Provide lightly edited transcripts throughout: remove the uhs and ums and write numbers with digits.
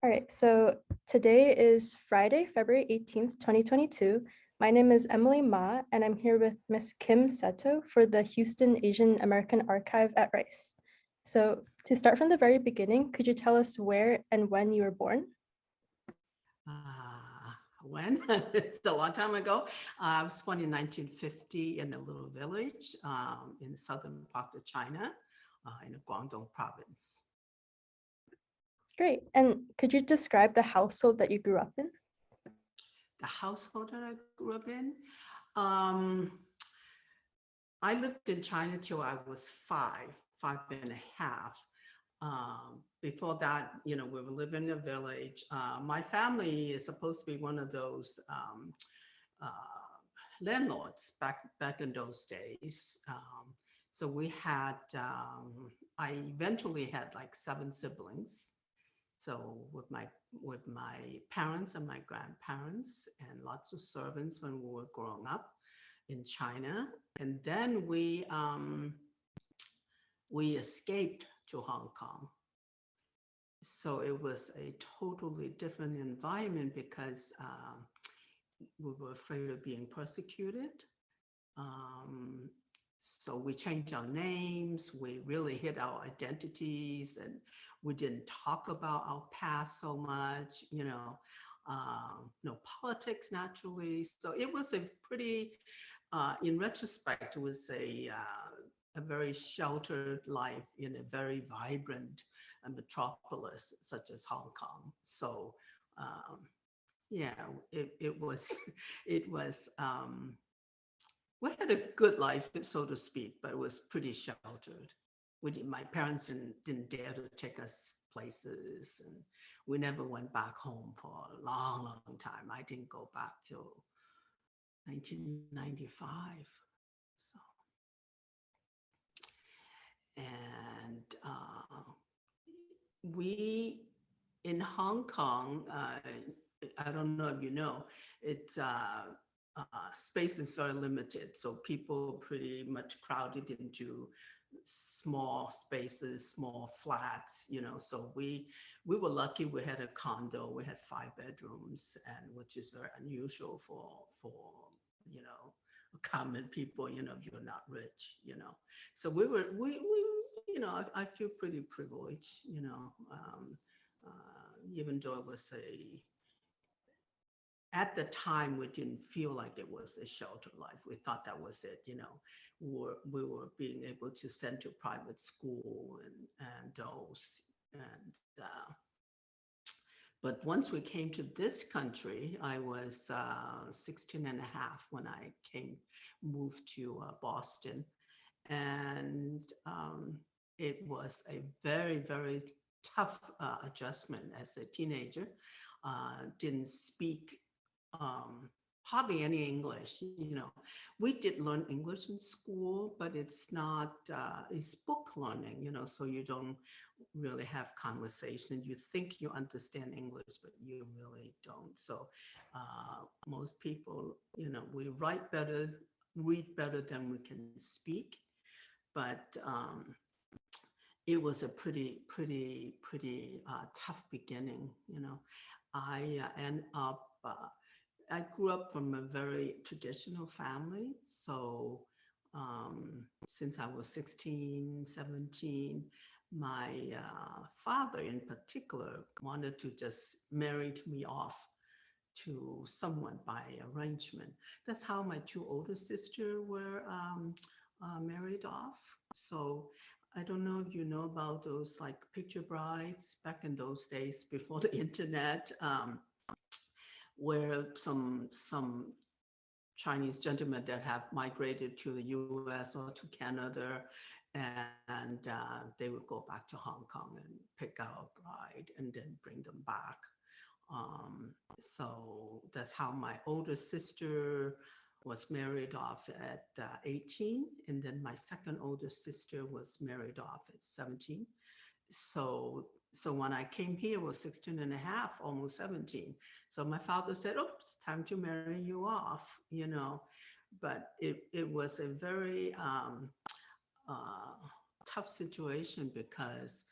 All right, so today is Friday, February 18th, 2022. My name is Emily Ma, and I'm here with Miss Kim Seto for the Houston Asian American Archive at Rice. So to start from the very beginning, could you tell us where and when you were born? When? It's a long time ago. I was born in 1950 in a little village in the southern part of China, in the Guangdong province. Great. And could you describe the household that you grew up in? The household that I grew up in, um, I lived in China till I was five and a half. Before that, we were living in a village. My family is supposed to be one of those uh, landlords back in those days. So we had, I eventually had like 7 siblings. So with my parents and my grandparents and lots of servants when we were growing up in China, and then we escaped to Hong Kong. So it was a totally different environment because we were afraid of being persecuted. Um, so we changed our names, we really hid our identities, and we didn't talk about our past so much, no politics naturally. So it was a pretty, in retrospect, it was a very sheltered life in a very vibrant metropolis such as Hong Kong. So yeah, it was, it was, we had a good life, so to speak, but it was pretty sheltered. My parents didn't dare to take us places, and we never went back home for a long, long time. I didn't go back till 1995. So, and we in Hong Kong, I don't know if you know, it's space is very limited, so people pretty much crowded into small spaces, small flats. So we were lucky. We had a condo. We had 5 bedrooms, and which is very unusual for you know common people. If you're not rich. So we I feel pretty privileged. Even though it was at the time, we didn't feel like it was a sheltered life. We thought that was it. We were being able to send to private school and those. And but once we came to this country, I was 16 and a half when I moved to Boston. And it was a very, very tough adjustment as a teenager. Didn't speak hardly any English. We did learn English in school, but it's not, it's book learning, so you don't really have conversation. You think you understand English, but you really don't. So most people, we write better, read better than we can speak. But it was a pretty tough beginning. I grew up from a very traditional family. So since I was 16, 17, my father in particular wanted to just marry me off to someone by arrangement. That's how my 2 older sisters were married off. So I don't know if you know about those like picture brides back in those days before the internet, where some Chinese gentlemen that have migrated to the US or to Canada, and they would go back to Hong Kong and pick out a bride and then bring them back. So that's how my older sister was married off at 18, and then my second oldest sister was married off at 17. So when I came here, I was 16 and a half, almost 17. So my father said, "Oh, it's time to marry you off," But it was a very uh, tough situation because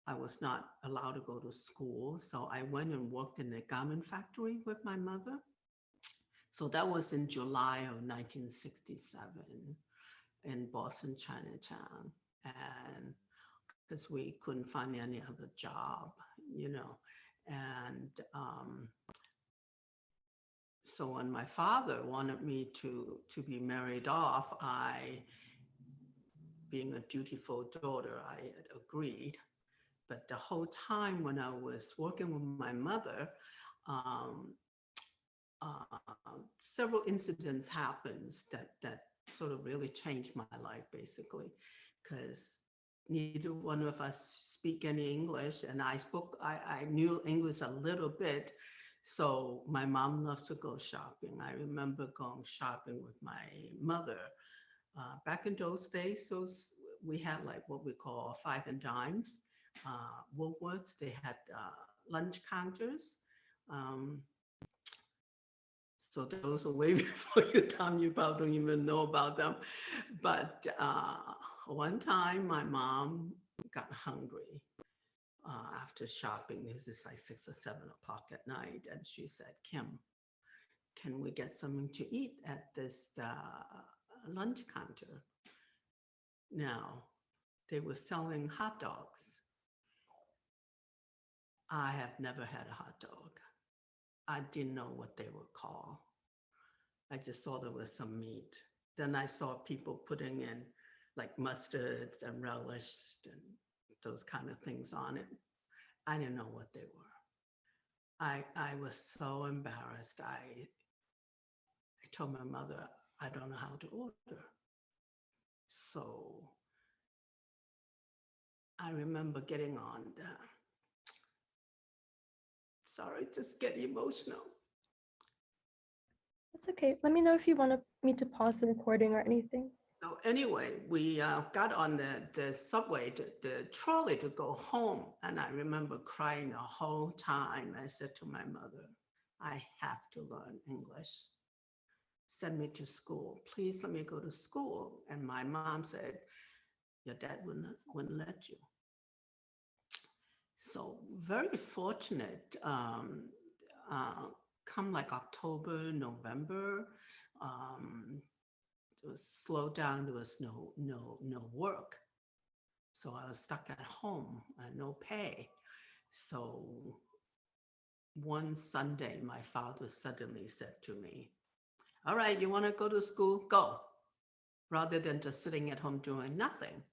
I was not allowed to go to school. So I went and worked in a garment factory with my mother. So that was in July of 1967 in Boston, Chinatown. And because we couldn't find any other job, you know. And so when my father wanted me to be married off, being a dutiful daughter, I had agreed. But the whole time when I was working with my mother, um, several incidents happened that sort of really changed my life, basically, because neither one of us speak any English, and I knew English a little bit. So my mom loves to go shopping. I remember going shopping with my mother. Back in those days, we had like what we call five and dimes. Woolworths, they had lunch counters. Um, so those are way before your time. You probably don't even know about them. But one time my mom got hungry after shopping. This is like 6 or 7 o'clock at night. And she said, Kim, can we get something to eat at this lunch counter? Now, they were selling hot dogs. I have never had a hot dog. I didn't know what they were called. I just saw there was some meat. Then I saw people putting in like mustards and relish and those kind of things on it. I didn't know what they were. I was so embarrassed. I told my mother, I don't know how to order. So I remember getting on sorry, just get emotional. That's okay. Let me know if you want me to pause the recording or anything. So anyway, we got on the subway, the trolley to go home. And I remember crying the whole time. I said to my mother, I have to learn English. Send me to school. Please let me go to school. And my mom said, your dad wouldn't let you. So very fortunate. Come like October, November, it was slowed down. There was no work. So I was stuck at home and no pay. So one Sunday, my father suddenly said to me, all right, you want to go to school? Go, rather than just sitting at home doing nothing.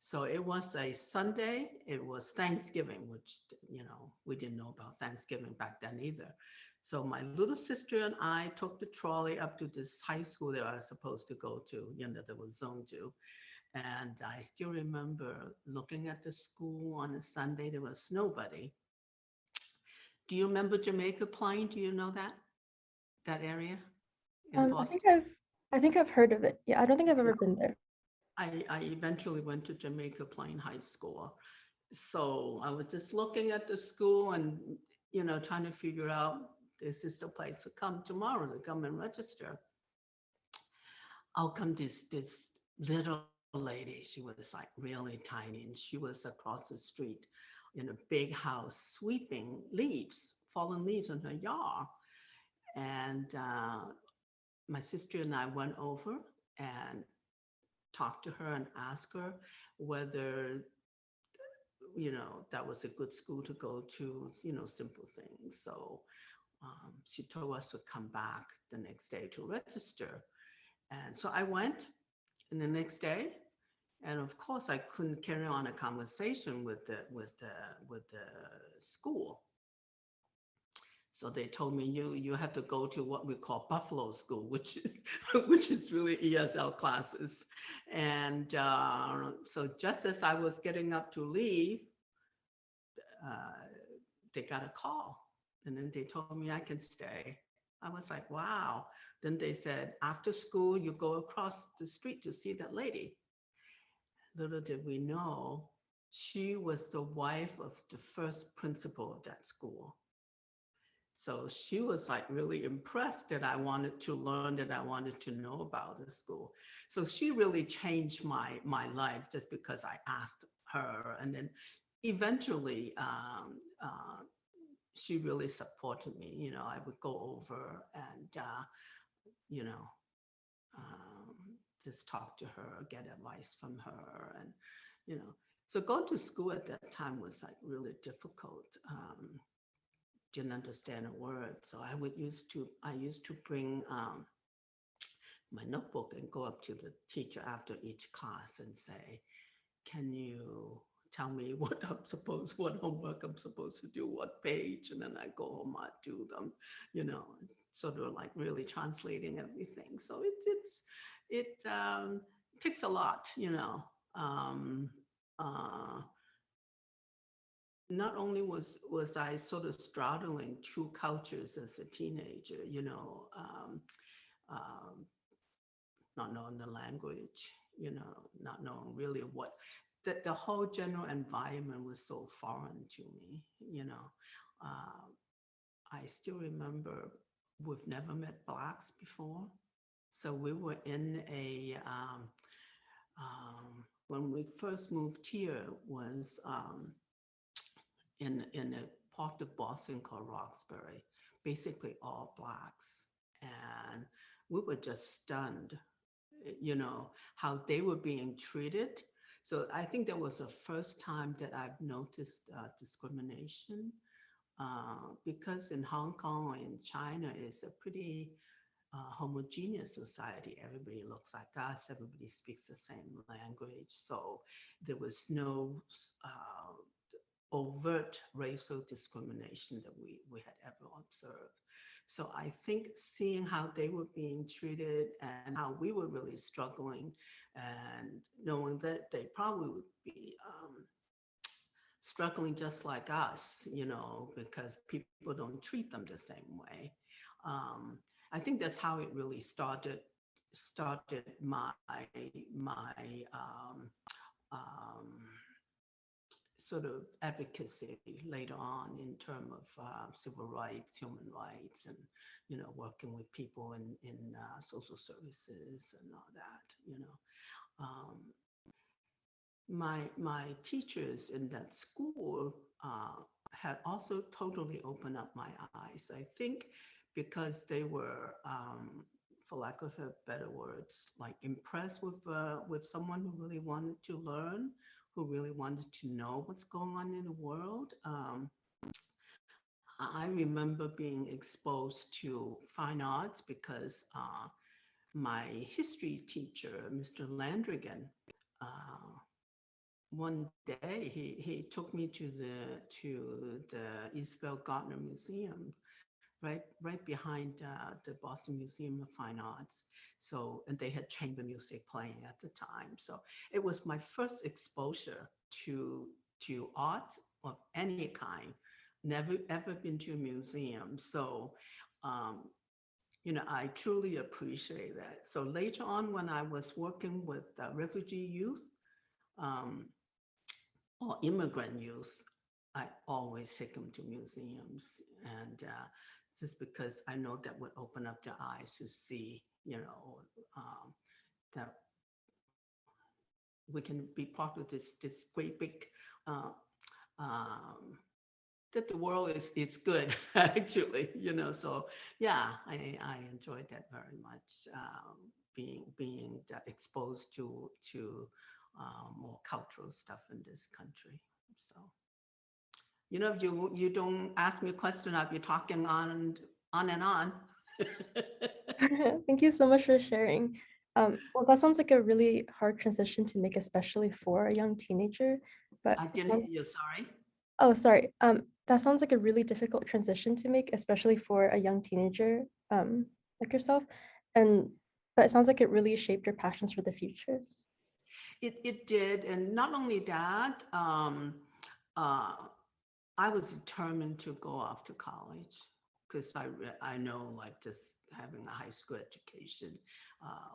So it was a Sunday. It was Thanksgiving, which, you know, we didn't know about Thanksgiving back then either. So my little sister and I took the trolley up to this high school that I was supposed to go to, you know, that was zoned to. And I still remember looking at the school on a Sunday, there was nobody. Do you remember Jamaica Plain? Do you know that area in Boston? I think I've heard of it. Yeah, I don't think I've ever been there. I eventually went to Jamaica Plain High School. So I was just looking at the school and, you know, trying to figure out, this is the place to come tomorrow to come and register. How come this little lady, she was like really tiny, and she was across the street in a big house sweeping leaves, fallen leaves in her yard. And my sister and I went over and talked to her and asked her whether, you know, that was a good school to go to, you know, simple things. So she told us to come back the next day to register. And so I went, and the next day, and of course I couldn't carry on a conversation with the school. So they told me you have to go to what we call Buffalo School, which is really ESL classes. And so just as I was getting up to leave, they got a call, and then they told me I can stay. I was like, wow. Then they said, after school, you go across the street to see that lady. Little did we know, she was the wife of the first principal of that school. So she was like really impressed that I wanted to learn, that I wanted to know about the school. So she really changed my life just because I asked her. And then eventually, she really supported me. I would go over and, you know, um, just talk to her, get advice from her, and so going to school at that time was like really difficult. Didn't understand a word, so I used to bring my notebook and go up to the teacher after each class and say, "Can you tell me what homework I'm supposed to do, what page?" And then I go home, I do them, sort of like really translating everything. So it takes a lot, Um, uh, Not only was I sort of straddling two cultures as a teenager, um, not knowing the language, not knowing really what the whole general environment was so. To me, uh, I still remember we've never met Blacks before. So we were in when we first moved here was in a part of Boston called Roxbury, basically all Blacks. And we were just stunned, how they were being treated. So I think that was the first time that I've noticed discrimination, because in Hong Kong or in China is a pretty homogeneous society. Everybody looks like us, everybody speaks the same language. So there was no overt racial discrimination that we had ever observed. So I think seeing how they were being treated and how we were really struggling, and knowing that they probably would be struggling just like us, because people don't treat them the same way. I think that's how it really started my um, sort of advocacy later on in terms of civil rights, human rights, and working with people in social services and all that. My teachers in that school had also totally opened up my eyes. I think because they were, for lack of a better words, like impressed with someone who really wanted to learn, who really wanted to know what's going on in the world. I remember being exposed to fine arts because my history teacher, Mr. Landrigan, one day he took me to the Isabel Gardner Museum, right behind the Boston Museum of Fine Arts. So, and they had chamber music playing at the time. So it was my first exposure to art of any kind. Never ever been to a museum. So, I truly appreciate that. So later on, when I was working with refugee youth, um, or immigrant youth, I always take them to museums, and just because I know that would open up their eyes to see, that we can be part of this great big, uh, um, that the world is good actually, So yeah, I enjoyed that very much, being exposed to more cultural stuff in this country. So, if you don't ask me a question, I'll be talking on and on. Thank you so much for sharing. Well, that sounds like a really hard transition to make, especially for a young teenager. But I didn't hear you, sorry. oh, sorry. That sounds like a really difficult transition to make, especially for a young teenager, like yourself. But it sounds like it really shaped your passions for the future. It did, and not only that, uh, I was determined to go off to college because I know like just having a high school education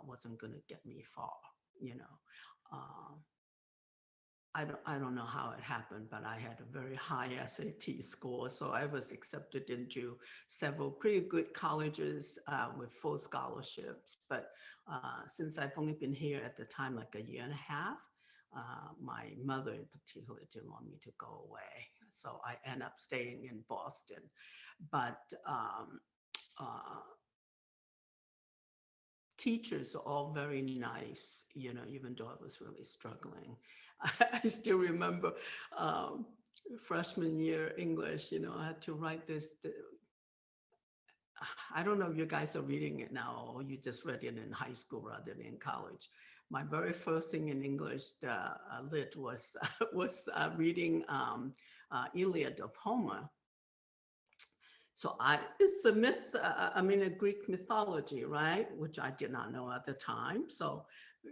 wasn't going to get me far, you know. Uh, I don't know how it happened, but I had a very high SAT score, so I was accepted into several pretty good colleges with full scholarships. But since I've only been here at the time like a year and a half, my mother in particular didn't want me to go away. So I ended up staying in Boston. But uh, teachers are all very nice, even though I was really struggling. I still remember freshman year English, I had to write this. I don't know if you guys are reading it now or you just read it in high school rather than in college. My very first thing in English lit was reading Iliad of Homer. So it's a myth, a Greek mythology, right? Which I did not know at the time. So I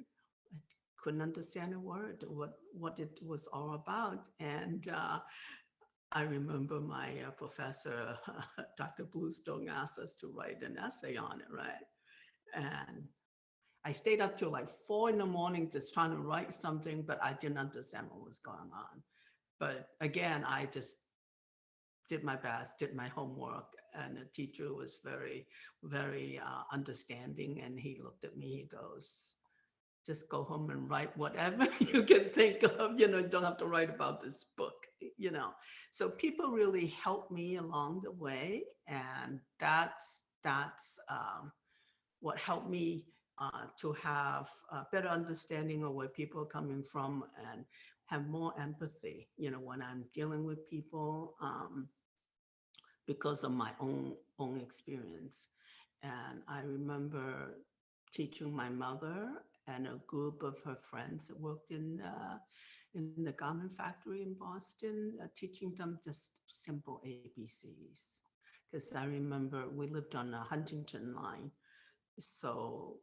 couldn't understand a word, what it was all about. And I remember my professor, Dr. Bluestone, asked us to write an essay on it, right? And I stayed up till like 4 a.m. just trying to write something, but I didn't understand what was going on. But again, I just did my best, did my homework, and the teacher was very, very understanding. And he looked at me, he goes, just go home and write whatever you can think of, you don't have to write about this book. So people really helped me along the way. And that's what helped me to have a better understanding of where people are coming from and have more empathy, when I'm dealing with people because of my own experience. And I remember teaching my mother and a group of her friends that worked in the garment factory in Boston, teaching them just simple ABCs. Because I remember we lived on a Huntington line, so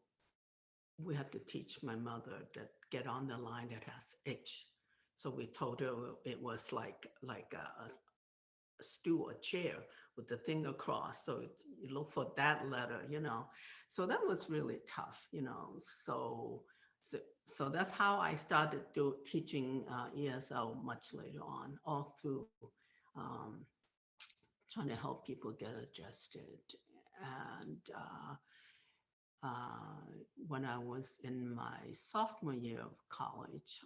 we had to teach my mother that get on the line that has H. So we told her it was like a stool, a chair with the thing across. So you look for that letter, So that was really tough, So that's how I started teaching ESL much later on, all through trying to help people get adjusted. And when I was in my sophomore year of college,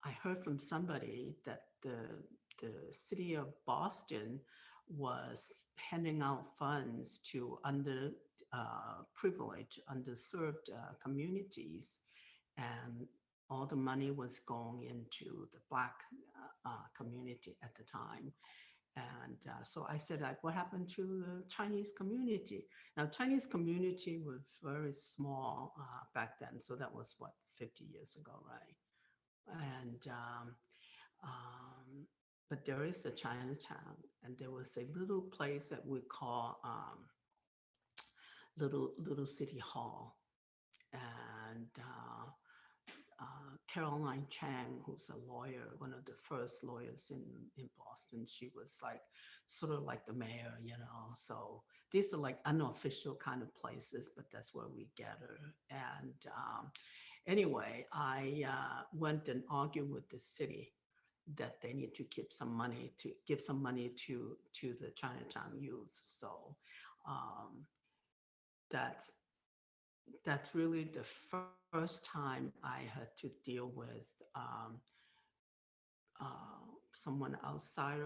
I heard from somebody that the city of Boston was handing out funds to privileged, underserved communities, and all the money was going into the Black community at the time. And so I said, like, what happened to the Chinese community? Now, Chinese community was very small back then. So that was, 50 years ago, right? And but there is a Chinatown, and there was a little place that we call Little City Hall. And Caroline Chang, who's a lawyer, one of the first lawyers in Boston, she was like sort of like the mayor, So these are like unofficial kind of places, but that's where we gather. And anyway, I went and argued with the city that they need to give some money to the Chinatown youth. So that's really the first time I had to deal with someone outside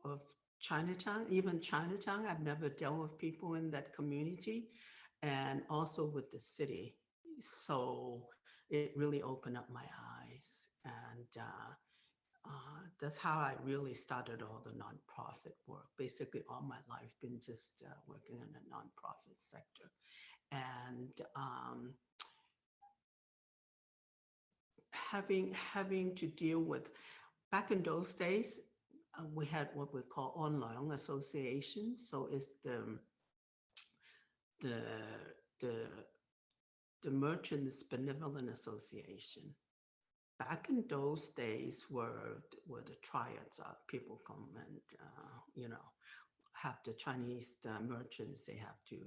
of Chinatown. Even Chinatown, I've never dealt with people in that community, and also with the city. So it really opened up my eyes. And that's how I really started all the nonprofit work. Basically, all my life been just working in the nonprofit sector. And having to deal with, back in those days, we had what we call online association. So it's the Merchants Benevolent Association. Back in those days were the triads. People come and have the Chinese merchants. They have to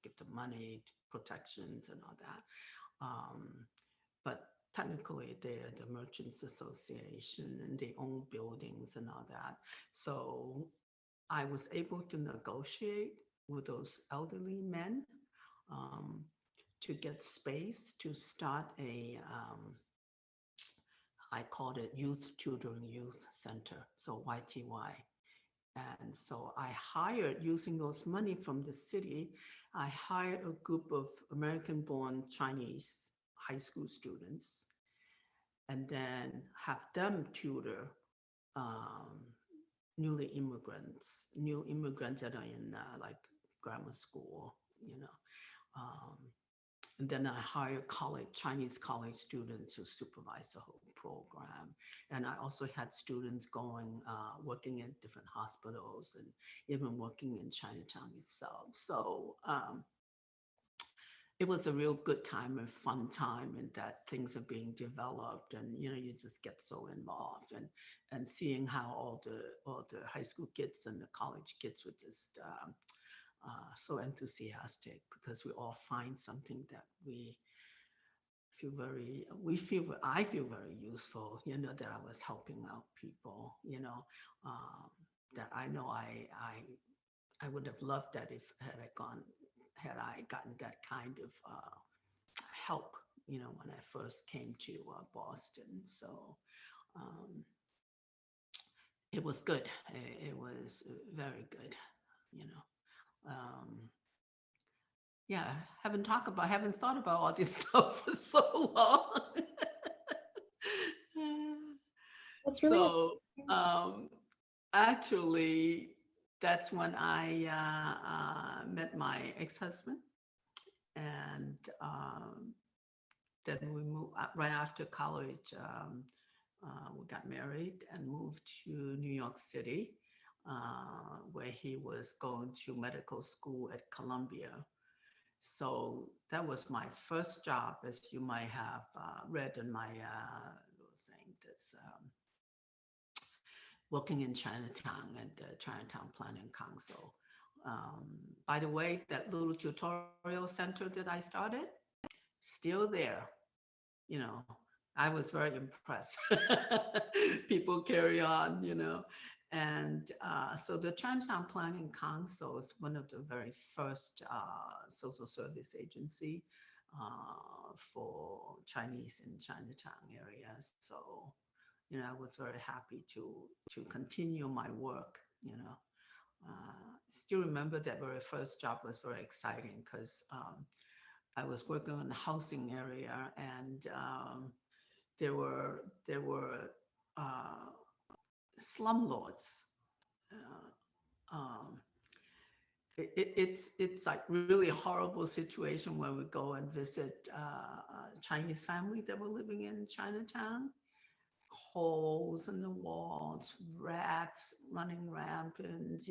give them money, protections, and all that. But technically, they're the Merchants Association, and they own buildings and all that. So I was able to negotiate with those elderly men to get space to start I called it Youth Tutoring Youth Center, so YTY. And so I hired, using those money from the city, I hired a group of American-born Chinese high school students and then have them tutor um, new immigrants that are in like grammar school, you know. Um, and then I hire Chinese college students to supervise the whole program. And I also had students going, working in different hospitals and even working in Chinatown itself. So it was a real good time and fun time, and that things are being developed, and you just get so involved, and seeing how all the high school kids and the college kids were just so enthusiastic because we all find something that I feel very useful, that I was helping out people, that I know I would have loved that if had I gotten that kind of help, when I first came to Boston. So um, it was good. It was very good, you know. Um, yeah, haven't thought about all this stuff for so long. That's really So um, actually, that's when I met my ex-husband, and then we moved right after college. We got married and moved to New York City, where he was going to medical school at Columbia. So that was my first job, as you might have read in my little thing. That's working in Chinatown at the Chinatown Planning Council. By the way, that little tutorial center that I started, still there. You know, I was very impressed. People carry on, And so the Chinatown Planning Council is one of the very first social service agency for Chinese in Chinatown area. So, I was very happy to continue my work, Still remember that very first job was very exciting because I was working in the housing area, and there were slumlords. Uh, um, it's like really horrible situation where we go and visit a Chinese family that were living in Chinatown. Holes in the walls, rats running rampant,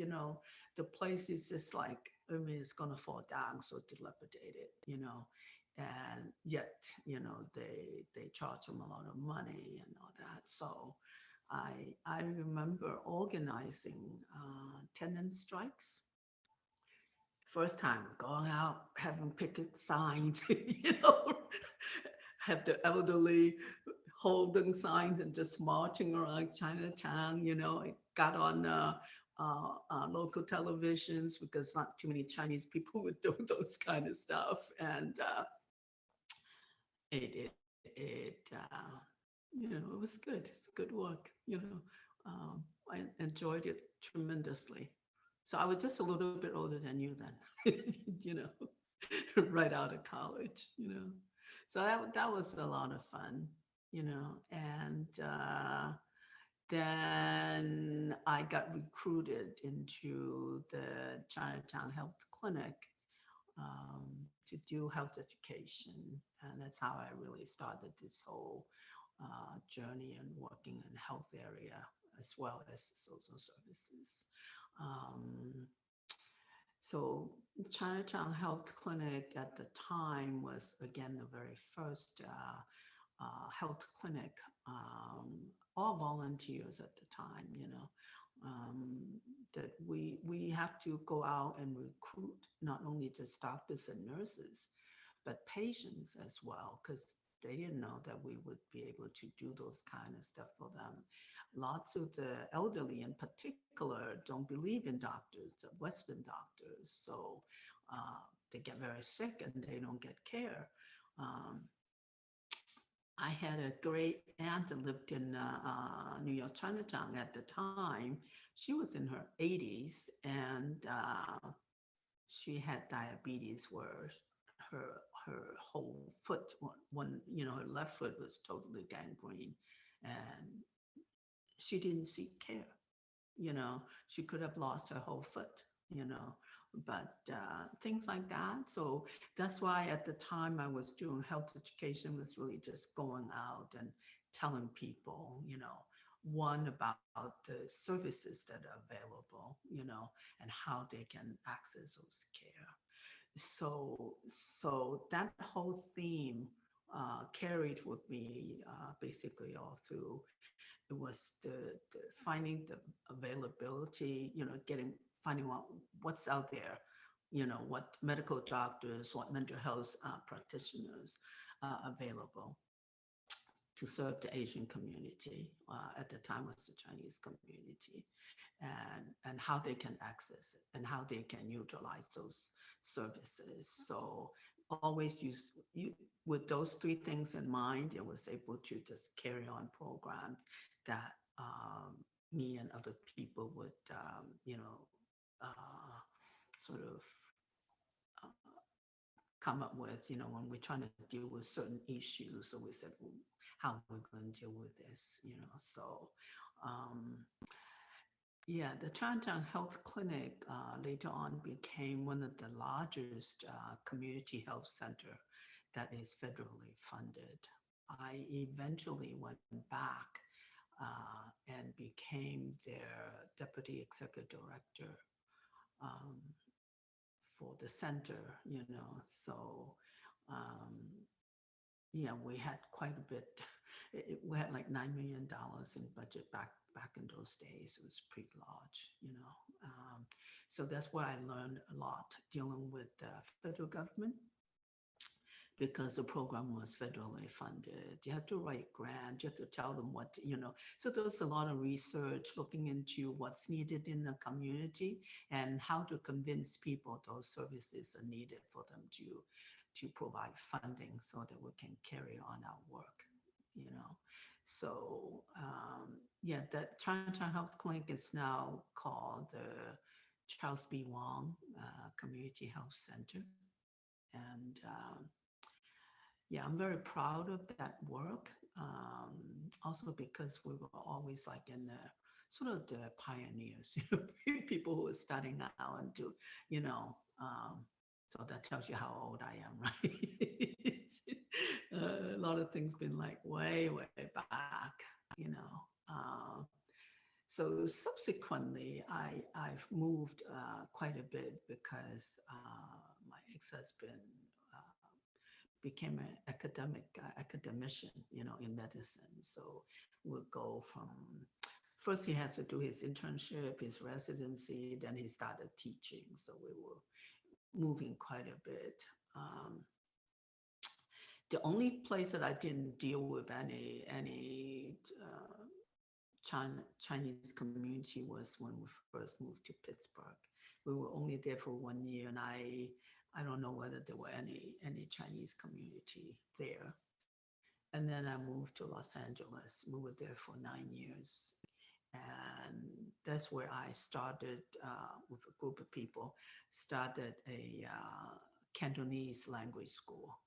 the place is just like, it's gonna fall down, so dilapidated, and yet, they charge them a lot of money and all that. So I remember organizing tenant strikes. First time going out, having picket signs, have the elderly holding signs and just marching around Chinatown. It got on local televisions because not too many Chinese people would do those kind of stuff, and it was good. It's good work. I enjoyed it tremendously. So I was just a little bit older than you then, right out of college. So that was a lot of fun, and then I got recruited into the Chinatown Health Clinic to do health education. And that's how I really started this whole journey and working in health area as well as social services. So Chinatown Health Clinic at the time was, again, the very first health clinic, all volunteers at the time, that we have to go out and recruit not only just doctors and nurses, but patients as well, because they didn't know that we would be able to do those kind of stuff for them. Lots of the elderly in particular don't believe in doctors, Western doctors. So they get very sick and they don't get care. Um, I had a great aunt that lived in New York Chinatown at the time. She was in her 80s, and she had diabetes where her her whole foot, one, her left foot was totally gangrene, and she didn't seek care. She could have lost her whole foot, but things like that. So that's why at the time I was doing health education was really just going out and telling people, one about the services that are available, and how they can access those care. So that whole theme carried with me basically all through. It was the finding the availability, finding out what's out there, what medical doctors, what mental health practitioners available to serve the Asian community. At the time was the Chinese community, and how they can access it and how they can utilize those services. So always with those three things in mind, I was able to just carry on programs that me and other people would, sort of uh, come up with, when we're trying to deal with certain issues. So we said, well, how are we going to deal with this, So, yeah, the Chinatown Health Clinic later on became one of the largest community health center that is federally funded. I eventually went back and became their deputy executive director um, for the center, So, yeah, we had quite a bit. We had like $9 million in budget back in those days. It was pretty large, So that's where I learned a lot dealing with the federal government, because the program was federally funded. You have to write grants, you have to tell them what, So there was a lot of research looking into what's needed in the community and how to convince people those services are needed for them to provide funding so that we can carry on our work, So yeah, the Chinatown Health Clinic is now called the Charles B. Wong Community Health Center. And yeah, I'm very proud of that work. Also because we were always like in the sort of the pioneers, people who were starting out and do, so that tells you how old I am, right? A lot of things been like way, way back, So subsequently, I've moved quite a bit because my ex-husband became an academician, in medicine. So we'll go from, first he has to do his internship, his residency, then he started teaching. So we were moving quite a bit. The only place that I didn't deal with any Chinese community was when we first moved to Pittsburgh. We were only there for 1 year, and I don't know whether there were any Chinese community there. And then I moved to Los Angeles. We were there for 9 years. And that's where I started with a group of people, started a Cantonese language school.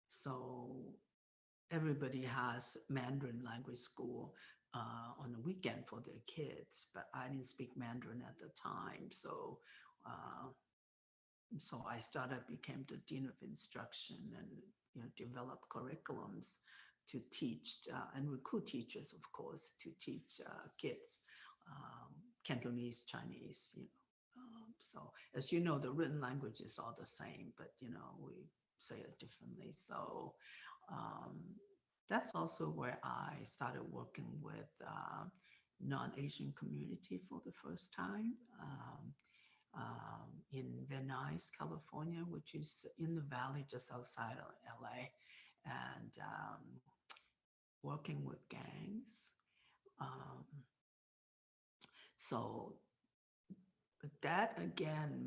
So everybody has Mandarin language school on the weekend for their kids, but I didn't speak Mandarin at the time. So I became the dean of instruction, and developed curriculums to teach and recruit teachers, of course, to teach kids Cantonese, Chinese. So as you know, the written language is all the same, but we say it differently. So that's also where I started working with non-Asian community for the first time. In Van Nuys, California, which is in the valley just outside of LA, and working with gangs. So but that again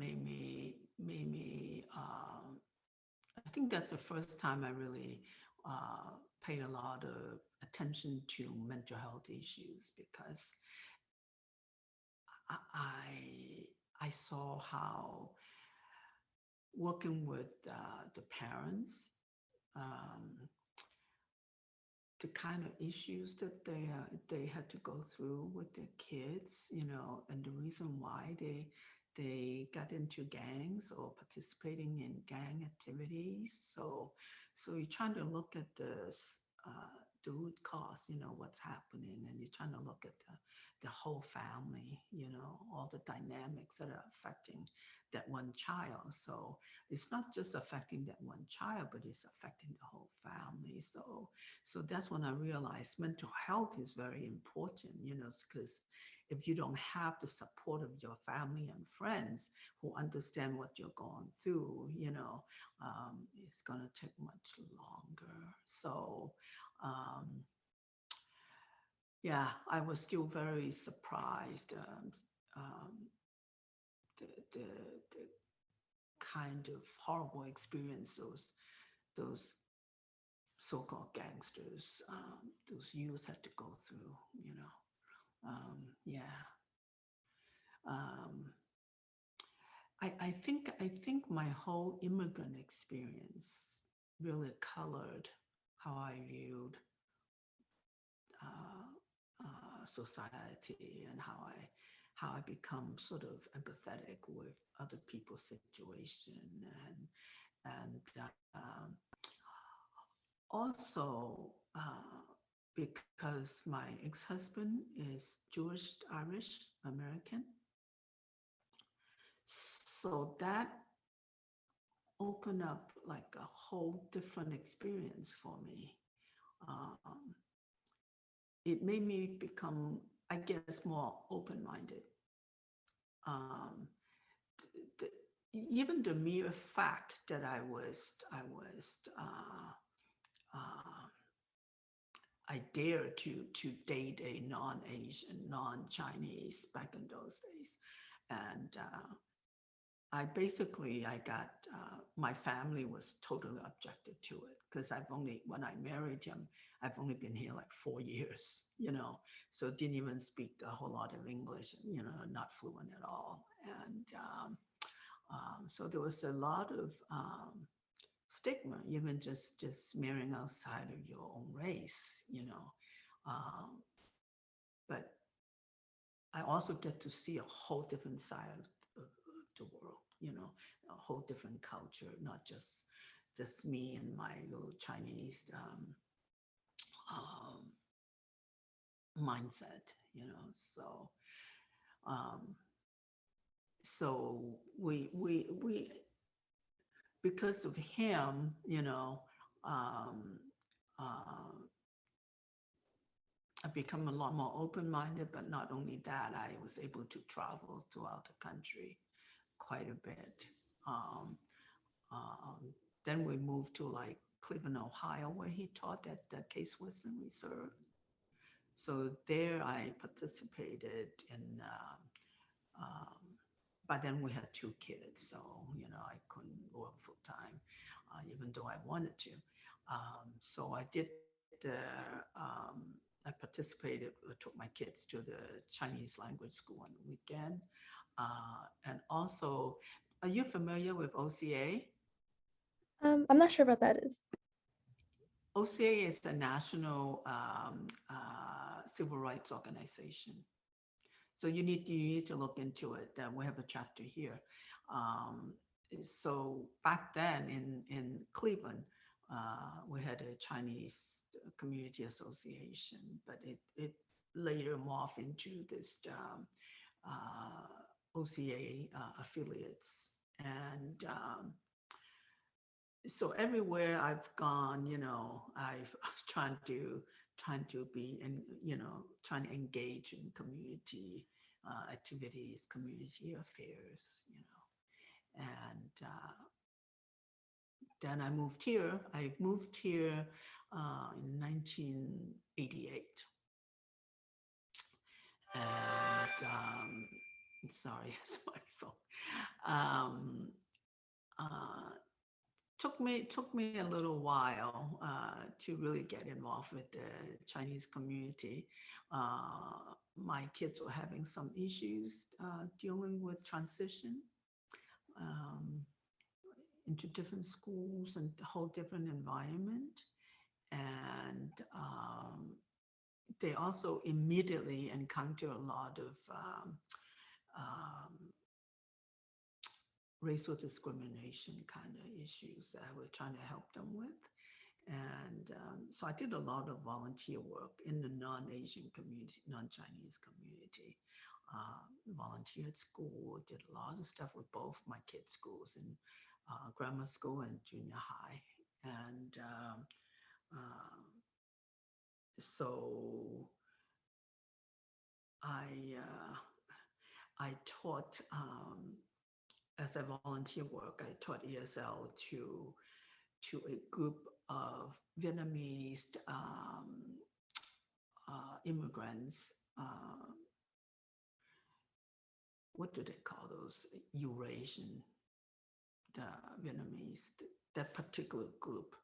I think that's the first time I really paid a lot of attention to mental health issues because I saw how working with the parents, the kind of issues that they had to go through with their kids, and the reason why they got into gangs or participating in gang activities. So you're trying to look at the root cause, what's happening, and you're trying to look at the whole family, all the dynamics that are affecting that one child. So it's not just affecting that one child, but it's affecting the whole family. So that's when I realized mental health is very important, because if you don't have the support of your family and friends who understand what you're going through, it's going to take much longer. So, yeah, I was still very surprised. The kind of horrible experience those so-called gangsters, those youth had to go through, yeah. I think my whole immigrant experience really colored how I viewed society and how I become sort of empathetic with other people's situation and also because my ex-husband is Jewish Irish American. So that opened up like a whole different experience for me. It made me become, I guess, more open-minded. Even the mere fact that I dared to date a non-Asian, non-Chinese back in those days, and I got, my family was totally objected to it because when I married him, I've only been here like 4 years, so didn't even speak a whole lot of English, not fluent at all. And so there was a lot of stigma, even just marrying outside of your own race, but I also get to see a whole different side of the world, a whole different culture, not just me and my little Chinese mindset, so we because of him, I've become a lot more open-minded, but not only that, I was able to travel throughout the country quite a bit. Then we moved to like Cleveland, Ohio, where he taught at the Case Western Reserve. So there I participated in, but then we had 2 kids, so, I couldn't work full time, even though I wanted to. So I did I participated, took my kids to the Chinese language school on the weekend. And also, are you familiar with OCA? I'm not sure what that is. OCA is the national civil rights organization. So you need to look into it. We have a chapter here. So back then in Cleveland, we had a Chinese community association, but it later morphed into this OCA affiliates. And so everywhere I've gone, I've trying to be and trying to engage in community activities, community affairs, and then I moved here. I moved here in 1988, and sorry, it's my phone. Um, uh, took me a little while to really get involved with the Chinese community. My kids were having some issues dealing with transition um, into different schools and a whole different environment. And they also immediately encounter a lot of um, racial discrimination kind of issues that I was trying to help them with. And so I did a lot of volunteer work in the non-Asian community, non-Chinese community. Volunteered at school, did a lot of stuff with both my kids' schools in grammar school and junior high. And so I taught, as a volunteer work, I taught ESL to a group of Vietnamese immigrants. What do they call those? Eurasian, the Vietnamese, that particular group.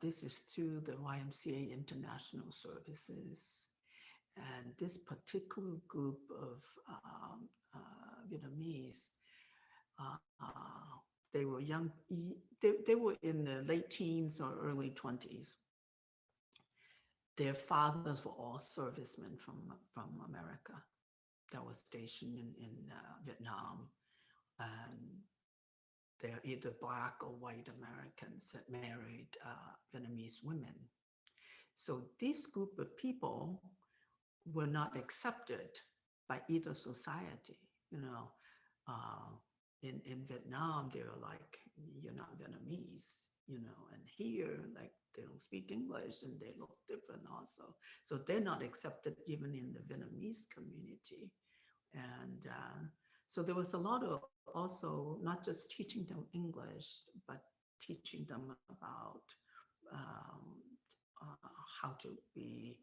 This is through the YMCA International Services. And this particular group of Vietnamese, they were young, they were in the late teens or early 20s. Their fathers were all servicemen from America that was stationed in Vietnam. And they're either Black or white Americans that married Vietnamese women. So this group of people were not accepted by either society. You know, in Vietnam, they were like, you're not Vietnamese, you know, and here, like, they don't speak English and they look different also. So they're not accepted even in the Vietnamese community. And so there was a lot of also not just teaching them English, but teaching them about how to be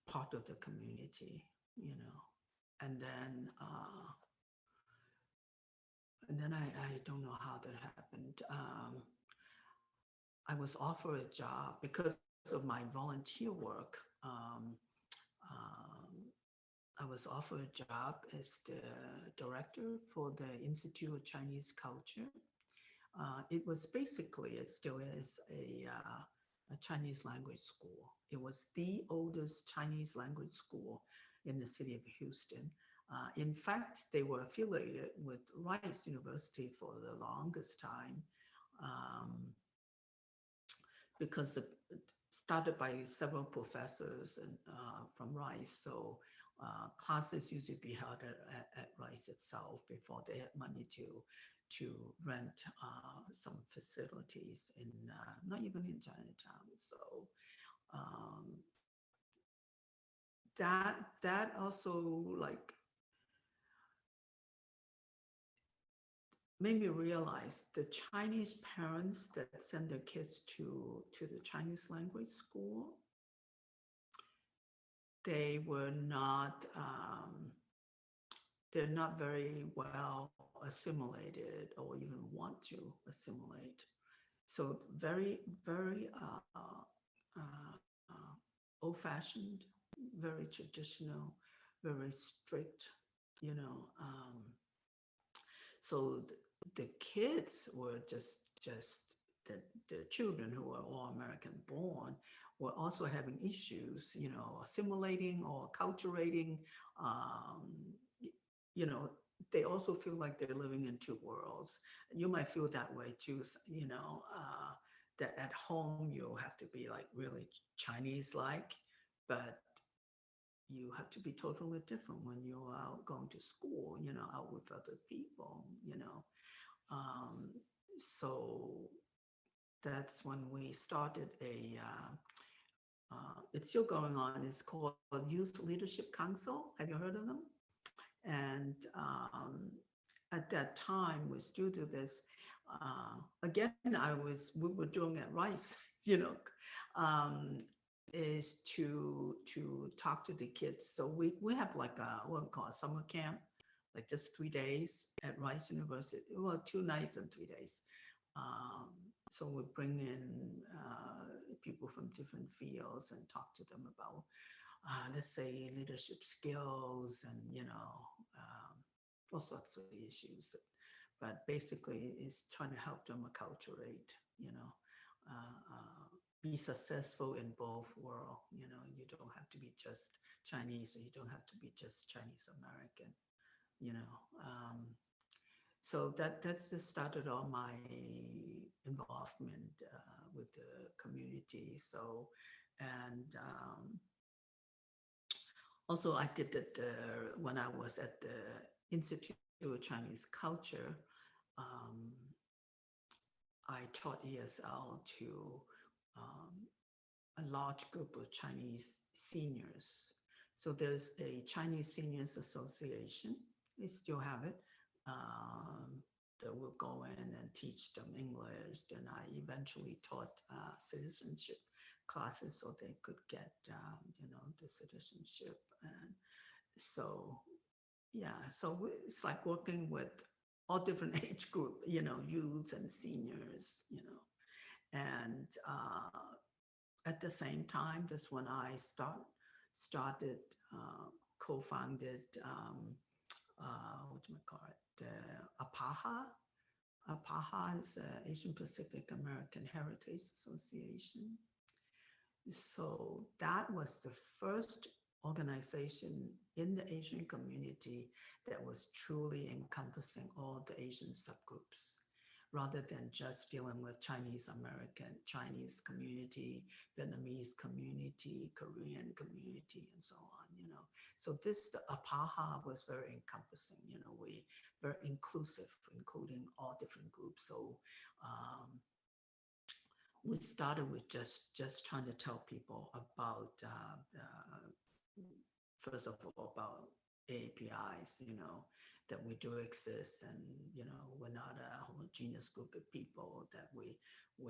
part of the community, you know. And then I don't know how that happened. I was offered a job because of my volunteer work. I was offered a job as the director for the Institute of Chinese Culture. It was basically, it still is a Chinese language school. It was the oldest Chinese language school in the city of Houston. In fact, they were affiliated with Rice University for the longest time because it started by several professors and, from Rice. So classes used to be held at Rice itself before they had money to rent some facilities in, not even in Chinatown. So that also like made me realize the Chinese parents that send their kids to the Chinese language school, they were not, they're not very well assimilated or even want to assimilate. So very, very old-fashioned, very traditional, very strict, you know. So the kids were just the children who were all American born were also having issues, you know, assimilating or acculturating. You know, they also feel like they're living in two worlds. You might feel that way too, you know, that at home you have to be like really Chinese-like, but you have to be totally different when you're out going to school, you know, out with other people, you know. So that's when we started it's still going on, it's called Youth Leadership Council. Have you heard of them? And at that time, we still do this. Again, we were doing at Rice, you know, is to talk to the kids. So we have like what we call a summer camp like just 3 days at Rice University. Well, 2 nights and 3 days. So we bring in people from different fields and talk to them about, let's say, leadership skills and, all sorts of issues. But basically, it's trying to help them acculturate, be successful in both worlds. You don't have to be just Chinese, or you don't have to be just Chinese American, you know. So that's just started all my involvement with the community. So, and also I did it when I was at the Institute of Chinese Culture. I taught ESL to a large group of Chinese seniors. So there's a Chinese Seniors Association. They still have it. That will go in and teach them English. Then I eventually taught citizenship classes so they could get, the citizenship. And so, yeah, so it's like working with all different age group, youths and seniors, and at the same time, that's when I started, co-founded, APAHA. APAHA is Asian Pacific American Heritage Association. So that was the first organization in the Asian community that was truly encompassing all the Asian subgroups, rather than just dealing with Chinese American, Chinese community, Vietnamese community, Korean community, and so on, So the APAHA was very encompassing, we very inclusive, including all different groups. So we started with just trying to tell people about, first of all, about APIs, that we do exist, and we're not a homogeneous group of people, that we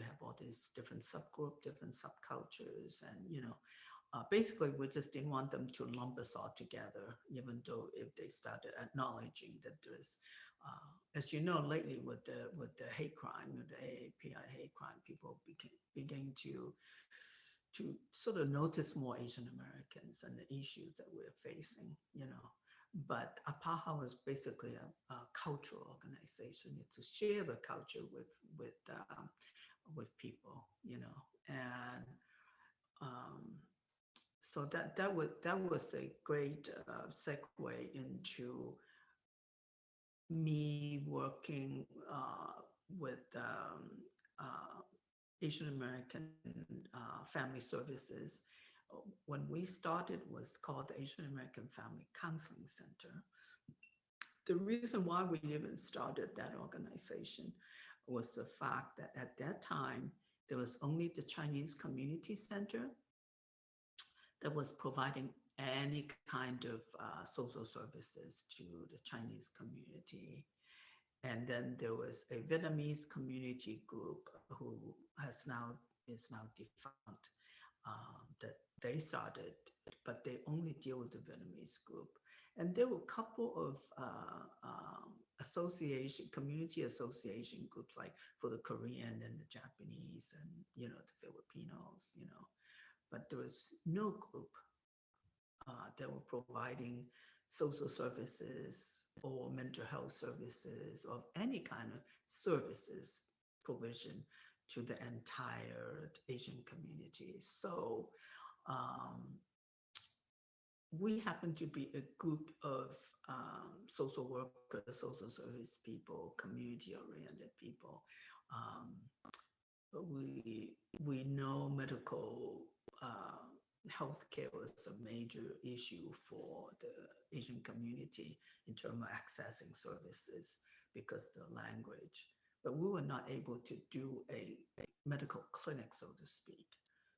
have all these different subgroups, different subcultures, and basically we just didn't want them to lump us all together, even though if they started acknowledging that there's, as you know, lately with the hate crime, with the API hate crime, people begin to sort of notice more Asian Americans and the issues that we're facing, But APAHA was basically a cultural organization. It's to share the culture with people, and so that was a great segue into me working with Asian American Family Services. When we started, was called the Asian American Family Counseling Center. The reason why we even started that organization was the fact that at that time, there was only the Chinese Community Center that was providing any kind of social services to the Chinese community. And then there was a Vietnamese community group who is now defunct, that they started, but they only deal with the Vietnamese group. And there were a couple of community association groups, like for the Korean and the Japanese and, the Filipinos, but there was no group that were providing social services or mental health services of any kind of services provision to the entire Asian community. So we happen to be a group of social workers, social service people, community-oriented people. We know medical healthcare was a major issue for the Asian community in terms of accessing services because of the language. But we were not able to do a medical clinic, so to speak.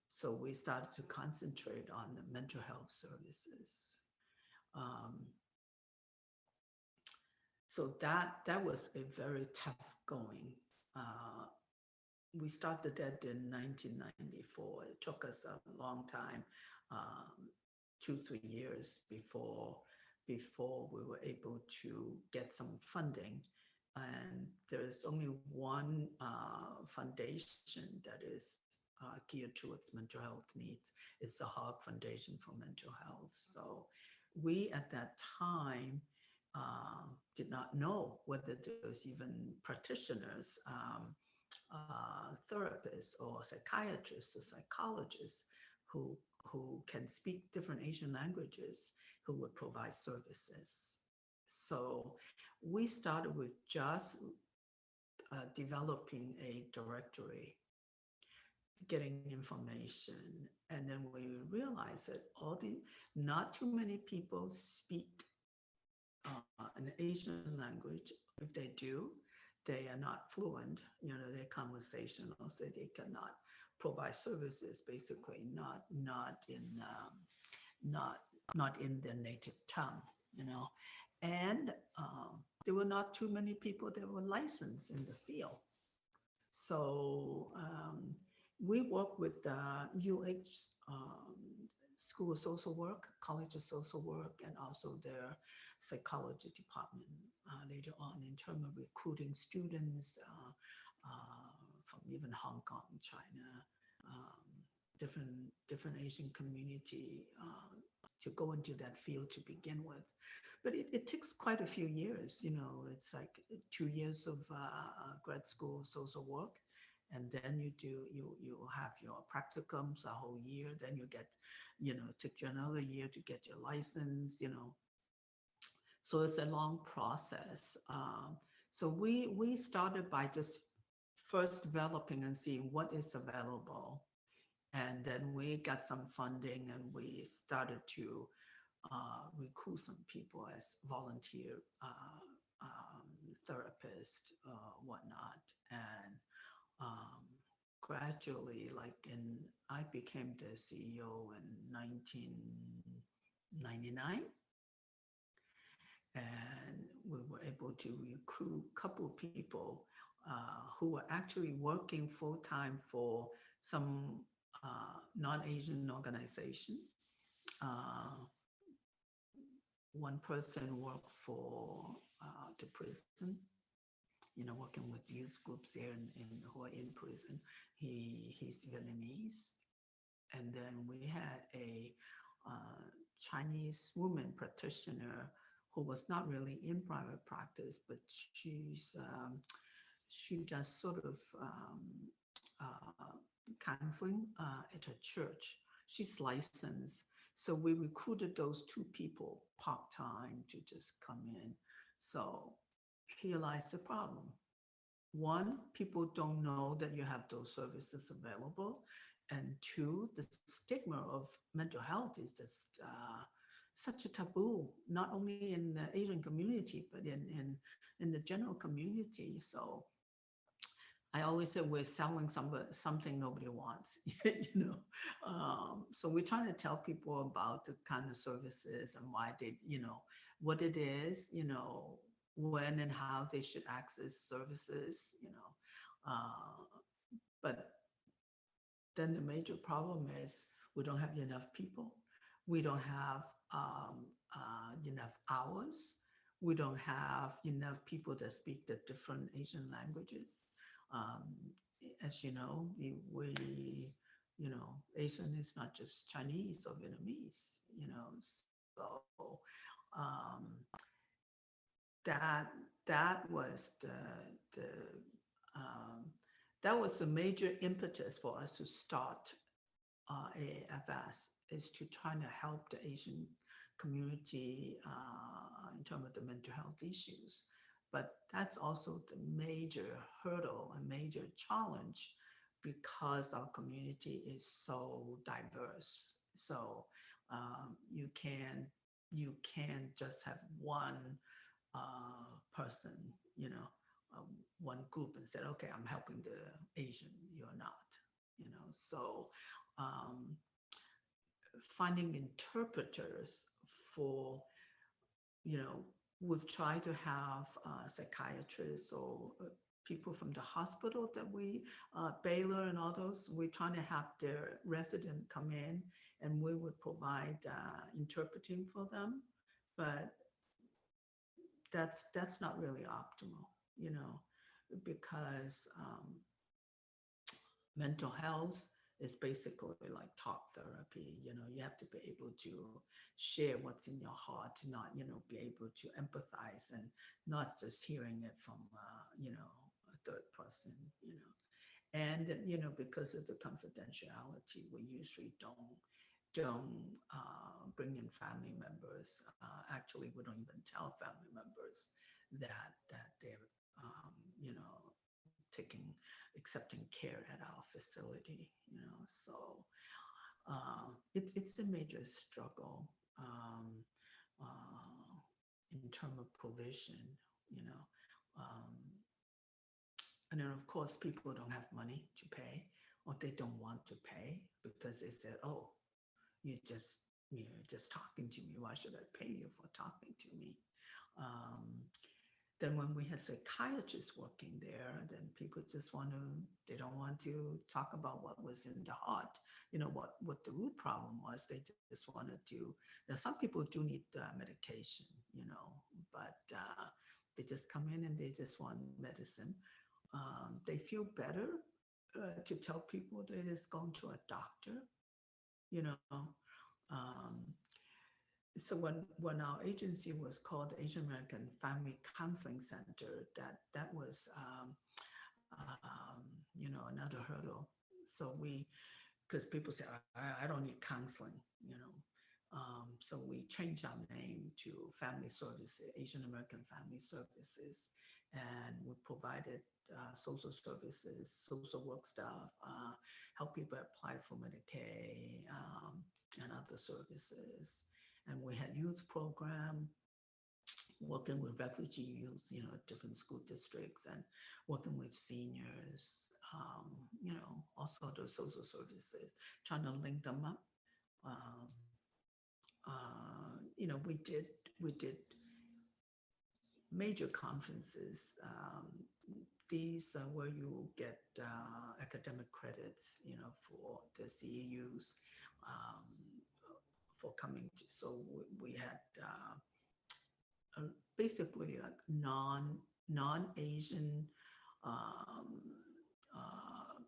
So we started to concentrate on the mental health services. So that was a very tough going. We started that in 1994. It took us a long time, 2-3 years before before we were able to get some funding. And there's only one foundation that is geared towards mental health needs. It's the Hog Foundation for Mental Health. So we at that time did not know whether there was even practitioners, therapists or psychiatrists or psychologists who can speak different Asian languages who would provide services. So we started with just developing a directory, getting information, and then we realized that not too many people speak an Asian language. If they do, they are not fluent. They're conversational, so they cannot provide services. Basically, not in their native tongue. And there were not too many people that were licensed in the field. So we work with the UH School of Social Work, College of Social Work, and also their psychology department later on in terms of recruiting students from even Hong Kong, China, different Asian community to go into that field to begin with. But it takes quite a few years. It's like 2 years of grad school social work, and then you have your practicums a whole year. Then you get, take you another year to get your license. So it's a long process. So we started by just first developing and seeing what is available, and then we got some funding, and we started to recruit some people as volunteer therapists, whatnot, and gradually, I became the CEO in 1999, and we were able to recruit a couple of people who were actually working full-time for some non-Asian organization. One person worked for the prison, working with youth groups there who are in prison. He's Vietnamese. And then we had a Chinese woman practitioner who was not really in private practice, but she does sort of counseling at a church. She's licensed. So we recruited those two people part-time to just come in. So here lies the problem. One, people don't know that you have those services available. And two, the stigma of mental health is just such a taboo, not only in the Asian community, but in the general community. So I always say we're selling something nobody wants, So we're trying to tell people about the kind of services and why they, what it is, when and how they should access services, But then the major problem is we don't have enough people. We don't have enough hours. We don't have enough people that speak the different Asian languages. As you know, Asian is not just Chinese or Vietnamese, so that was that was the major impetus for us to start AAFS, is to try to help the Asian community in terms of the mental health issues. But that's also the major hurdle, a major challenge, because our community is so diverse. So you can just have one person, one group and said, okay, I'm helping the Asian, you're not, So finding interpreters for, we've tried to have psychiatrists or people from the hospital that Baylor and others, we're trying to have their resident come in and we would provide interpreting for them. but that's not really optimal, you know, because mental health is basically like talk therapy. You know, you have to be able to share what's in your heart, not, you know, be able to empathize and not just hearing it from, you know, a third person, you know. And, you know, because of the confidentiality, we usually don't bring in family members. Actually, we don't even tell family members that they're, you know, taking accepting care at our facility. You know, so it's a major struggle in terms of provision. You know, um, and then of course people don't have money to pay, or they don't want to pay because they said, "Oh, you just just talking to me. Why should I pay you for talking to me?" Um, then when we had psychiatrists working there, then people just they don't want to talk about what was in the heart, you know, what the root problem was. They just wanted to, now some people do need medication, you know, but they just come in and they just want medicine. They feel better to tell people that it's going to a doctor, you know. Um, so when our agency was called the Asian American Family Counseling Center, that was you know, another hurdle. So because people say I don't need counseling, you know, so we changed our name to Family Services, Asian American Family Services, and we provided social services, social work staff, help people apply for Medicaid and other services. And we had youth program, working with refugee youth, you know, different school districts, and working with seniors, you know, all sorts of social services, trying to link them up. Um, you know, we did major conferences. These are where you get academic credits, you know, for the CEUs for coming to. So we had basically like non-Asian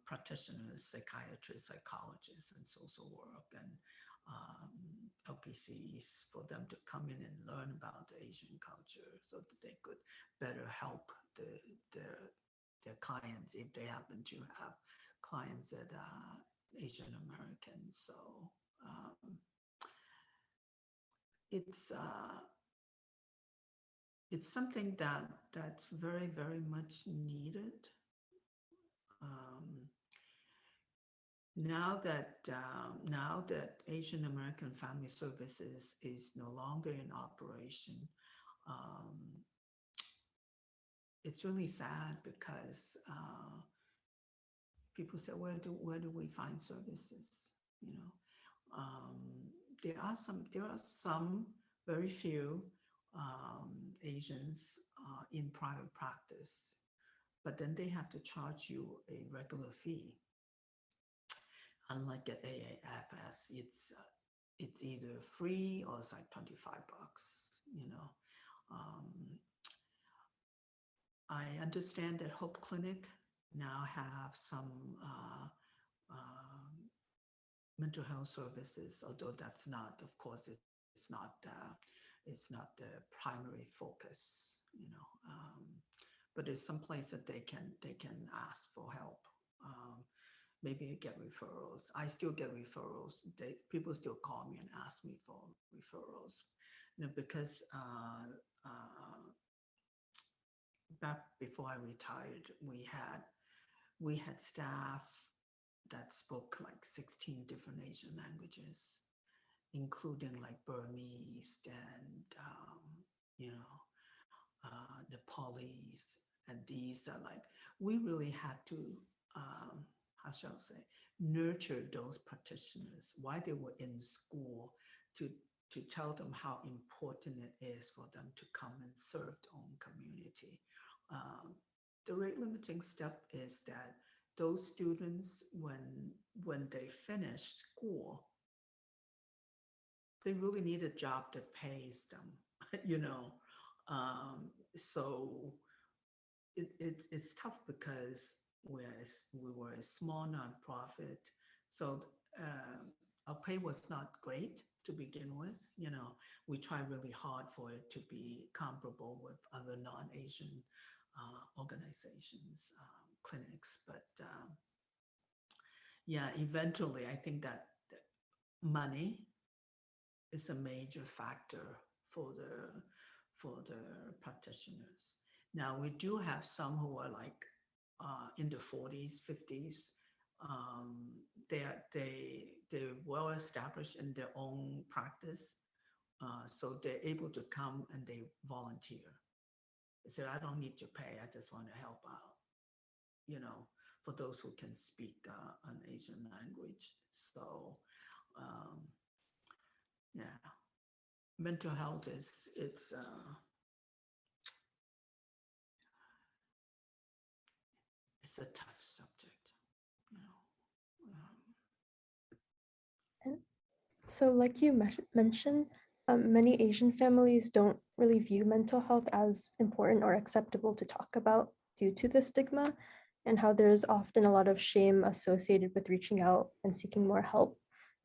practitioners, psychiatrists, psychologists, and social work, and LPCs for them to come in and learn about the Asian culture so that they could better help their clients if they happen to have clients that are Asian American. So it's something that's very, very much needed. Now that Asian American Family Services is no longer in operation, it's really sad because people say, where do we find services? You know, there are some very few Asians in private practice, but then they have to charge you a regular fee. Unlike at AAFS, it's either free or it's like $25, you know. I understand that Hope Clinic now have some mental health services, although that's not, of course, it's not the primary focus, you know. But there's some place that they can ask for help. Maybe get referrals. I still get referrals. People still call me and ask me for referrals, you know, because back before I retired, we had staff that spoke like 16 different Asian languages, including like Burmese and you know, Nepalese, and these are like, we really had to how shall I say, nurture those practitioners while they were in school to tell them how important it is for them to come and serve their own community. The rate limiting step is that those students, when they finish school, they really need a job that pays them, you know. So it's tough because we were a small nonprofit, so our pay was not great to begin with. You know, we tried really hard for it to be comparable with other non-Asian organizations, clinics, but yeah, eventually, I think that money is a major factor for the practitioners. Now we do have some who are like in the 40s, 50s. They're well established in their own practice, so they're able to come and they volunteer. They say, I don't need to pay. I just want to help out. You know, for those who can speak an Asian language. So yeah, mental health is it's a tough subject, you know. And so, like you mentioned, many Asian families don't really view mental health as important or acceptable to talk about due to the stigma, and how there's often a lot of shame associated with reaching out and seeking more help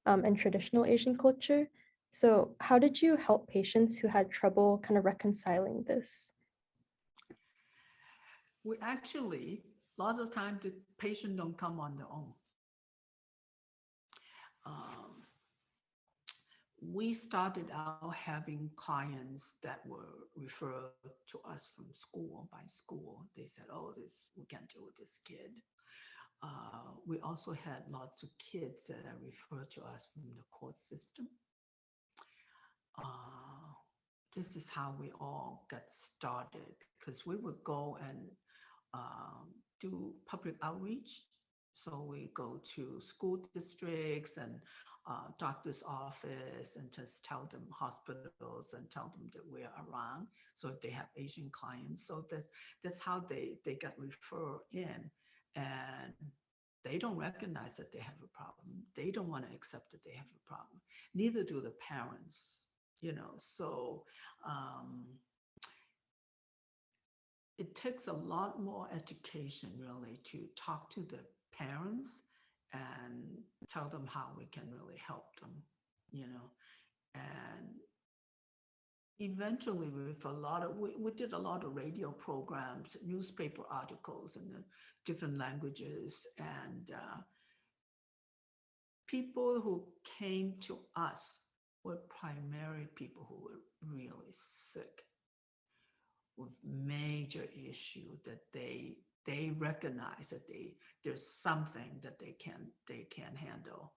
in traditional Asian culture. So, how did you help patients who had trouble kind of reconciling this? We actually, lots of times the patient don't come on their own. Um, we started out having clients that were referred to us from school by school. They said, oh, we can't deal with this kid. We also had lots of kids that are referred to us from the court system. This is how we all got started, because we would go and do public outreach. So we go to school districts and doctor's office and just tell them, hospitals, and tell them that we're around. So if they have Asian clients, so that's how they got referred in. And they don't recognize that they have a problem. They don't want to accept that they have a problem. Neither do the parents, you know. So it takes a lot more education really to talk to the parents and tell them how we can really help them, you know. And eventually with a lot of, we did a lot of radio programs, newspaper articles in the different languages, and people who came to us were primarily people who were really sick with major issue that they recognize that there's something that they can handle,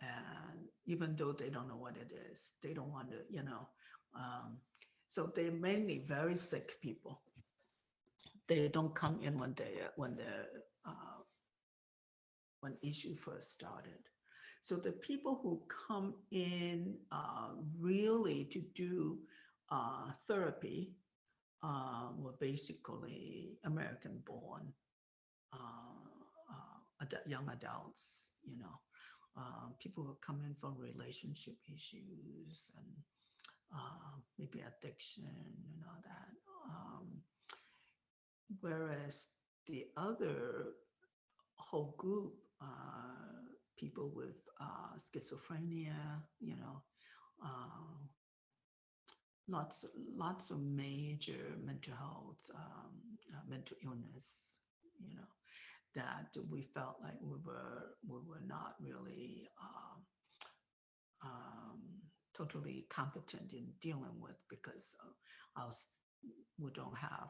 and even though they don't know what it is, they don't want to, you know. So they're mainly very sick people. They don't come in when issue first started. So the people who come in really to do therapy were basically American-born young adults, you know. People who come in from relationship issues and maybe addiction and all that. Whereas the other whole group, people with schizophrenia, you know, lots of major mental health, mental illness, you know, that we felt like we were not really totally competent in dealing with, because we don't have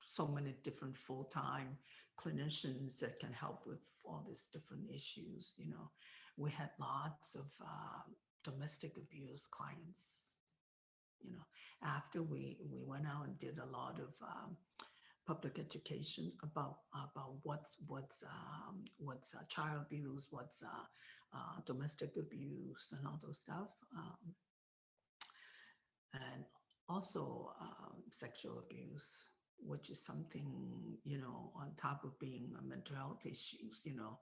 so many different full-time clinicians that can help with all these different issues. You know, we had lots of domestic abuse clients. You know, after we went out and did a lot of public education about what's child abuse, what's domestic abuse, and all those stuff, and also sexual abuse, which is something, you know, on top of being a mental health issues, you know,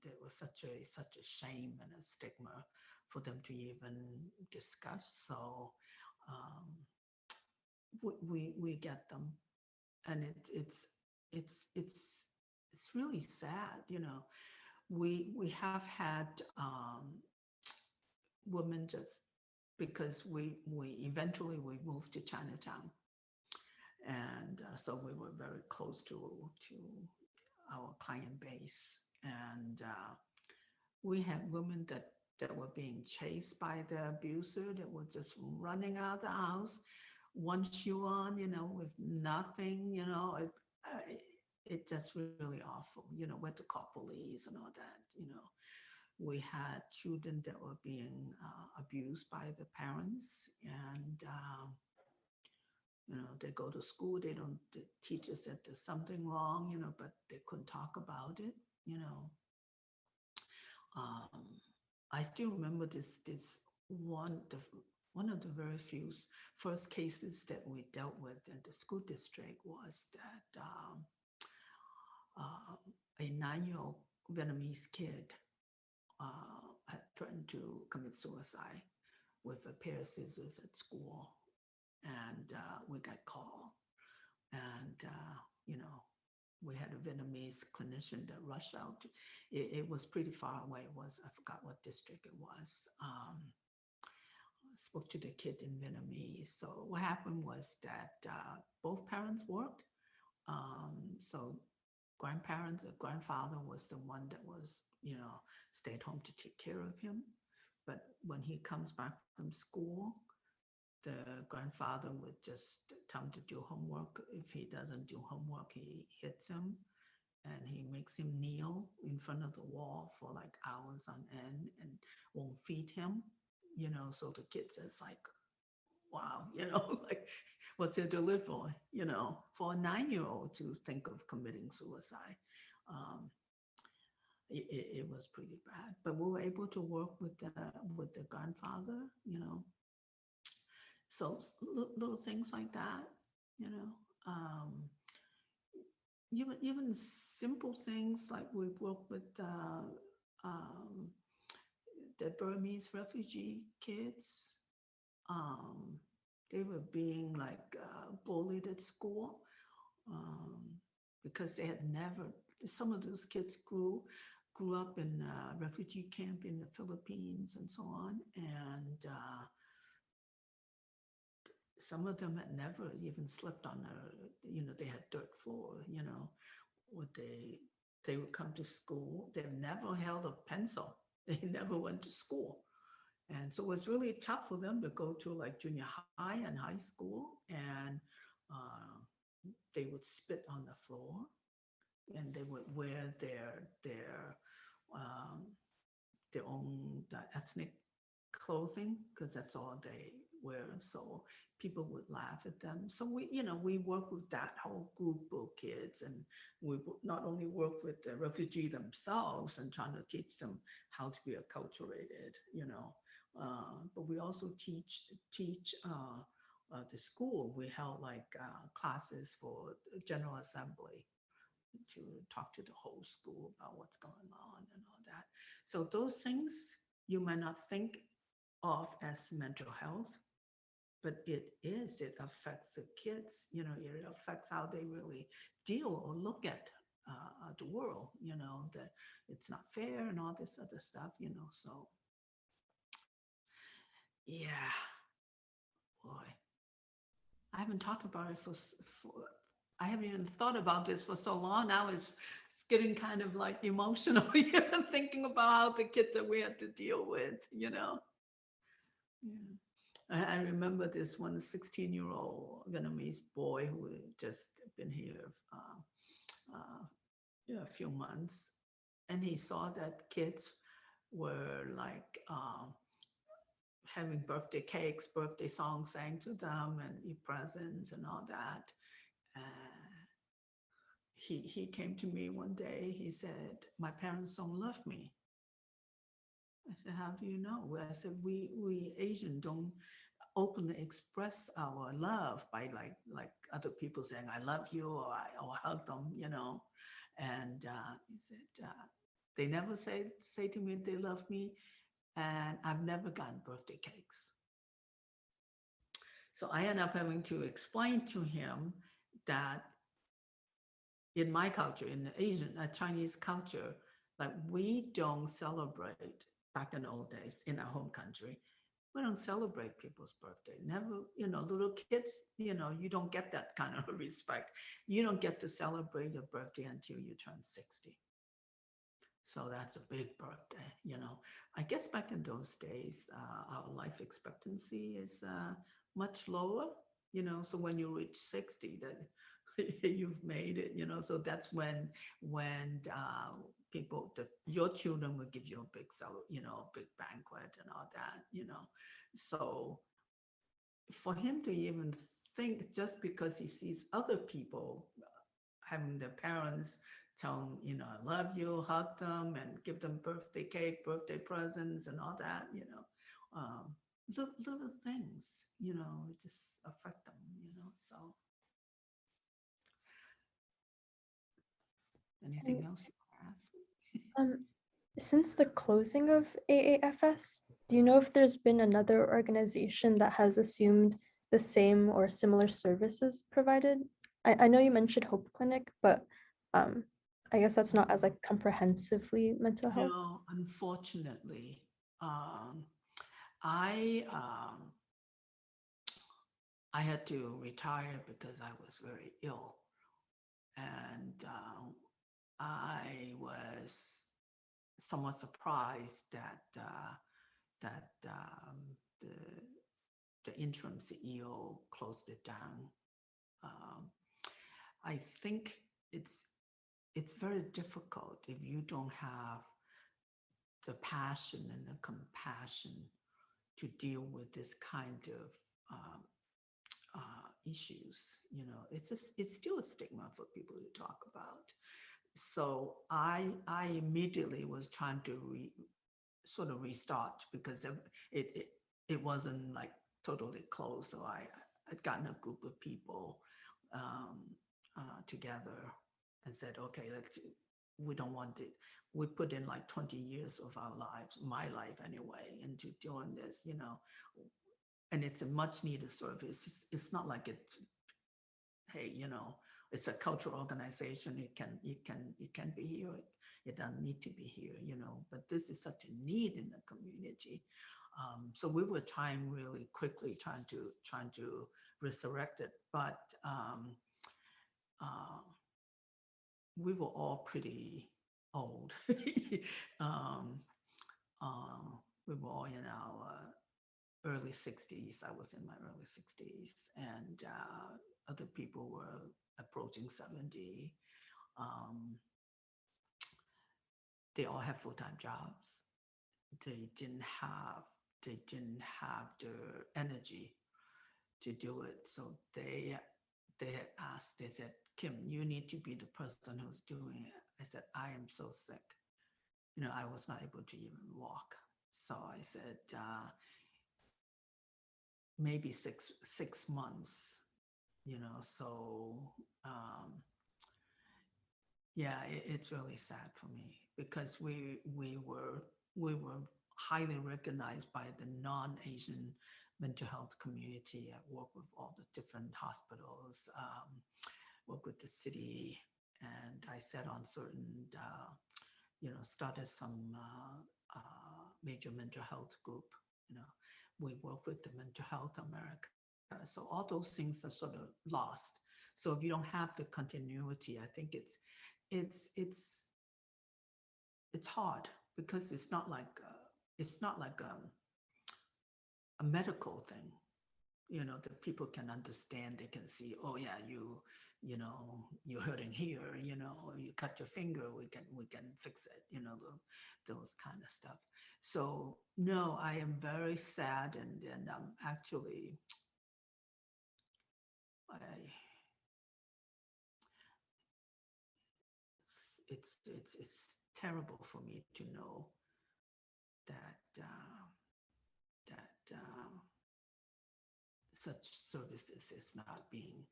there was such a shame and a stigma for them to even discuss. So um, we get them, and it's really sad. We have had women just because we eventually we moved to Chinatown, and so we were very close to our client base, and we had women that were being chased by the abuser, that were just running out of the house, one shoe on, with nothing, it just really awful, went to call police and all that. We had children that were being abused by the parents, and they go to school, the teacher said there's something wrong, but they couldn't talk about it, you know. Um, I still remember this one of the very few first cases that we dealt with in the school district was that a 9-year-old Vietnamese kid had threatened to commit suicide with a pair of scissors at school, and we got called, and we had a Vietnamese clinician that rushed out. It was pretty far away. I forgot what district it was. Spoke to the kid in Vietnamese. So what happened was that both parents worked. So the grandfather was the one that was, stayed home to take care of him. But when he comes back from school, the grandfather would just tell him to do homework. If he doesn't do homework, he hits him, and he makes him kneel in front of the wall for like hours on end and won't feed him, so the kid says like, wow, like what's there to live for, for a 9-year-old to think of committing suicide. Um, it was pretty bad, but we were able to work with the grandfather, so little things like that, um, even simple things like we work with um, the Burmese refugee kids. They were being like bullied at school because they had never. Some of those kids grew up in a refugee camp in the Philippines and so on, and some of them had never even slept on they had dirt floor, would they would come to school. They've never held a pencil. They never went to school. And so it was really tough for them to go to like junior high and high school, and they would spit on the floor, and they would wear their own ethnic clothing because that's all they wear. So people would laugh at them. So we work with that whole group of kids, and we not only work with the refugee themselves and trying to teach them how to be acculturated, but we also teach the school. We held like classes for General Assembly to talk to the whole school about what's going on and all that. So those things you might not think of as mental health, but it affects the kids, it affects how they really deal or look at the world, that it's not fair and all this other stuff, so yeah, boy, I haven't talked about it I haven't even thought about this for so long. Now it's getting kind of like emotional, thinking about how the kids that we had to deal with, Yeah. I remember this one 16-year-old Vietnamese boy who had just been here a few months, and he saw that kids were like having birthday cakes, birthday songs sang to them, and eat presents and all that. He came to me one day. He said, "My parents don't love me." I said, "How do you know?" I said, "We Asian don't openly express our love by like other people saying I love you, or hug them, And he said, They never say to me they love me, and I've never gotten birthday cakes. So I end up having to explain to him that in my culture, in the Asian, Chinese culture, like we don't celebrate back in the old days in our home country. We don't celebrate people's birthday. Never, little kids, you don't get that kind of respect. You don't get to celebrate your birthday until you turn 60. So that's a big birthday. I guess back in those days, our life expectancy is much lower, so when you reach 60, that you've made it. So that's when your children will give you a big big banquet and all that. So for him to even think, just because he sees other people having their parents tell them, I love you, hug them, and give them birthday cake, birthday presents, and all that, little things, just affect them, so. Anything else you want to ask me? Since the closing of AAFS, do you know if there's been another organization that has assumed the same or similar services provided? I know you mentioned Hope Clinic, but I guess that's not as like comprehensively mental health. No, unfortunately, I had to retire because I was very ill, and I was somewhat surprised that the interim CEO closed it down. I think it's very difficult if you don't have the passion and the compassion to deal with this kind of issues. It's still a stigma for people to talk about. So I immediately was trying to sort of restart, because it wasn't like totally closed. So I'd gotten a group of people together and said, okay, we don't want it. We put in like 20 years of our lives, my life anyway, into doing this, and it's a much needed service. It's not like hey, it's a cultural organization. It can be here. It doesn't need to be here, but this is such a need in the community. So we were trying really quickly, trying to resurrect it, but we were all pretty old. We were all in our early 60s. I was in my early 60s, and other people were approaching 70. They all have full-time jobs. They didn't have the energy to do it. So they had asked, they said, Kim, you need to be the person who's doing it. I said, I am so sick. I was not able to even walk. So I said, maybe six months, so yeah, it's really sad for me, because we were highly recognized by the non-Asian mental health community. I work with all the different hospitals, work with the city, and I sat on certain, started some major mental health group. We work with the Mental Health America. So all those things are sort of lost. So if you don't have the continuity, I think it's hard, because it's not like a medical thing, that people can understand. They can see, oh yeah, you're hurting here, you cut your finger, we can fix it, those kind of stuff. So no, I am very sad, and I'm actually, it's terrible for me to know that such services is not being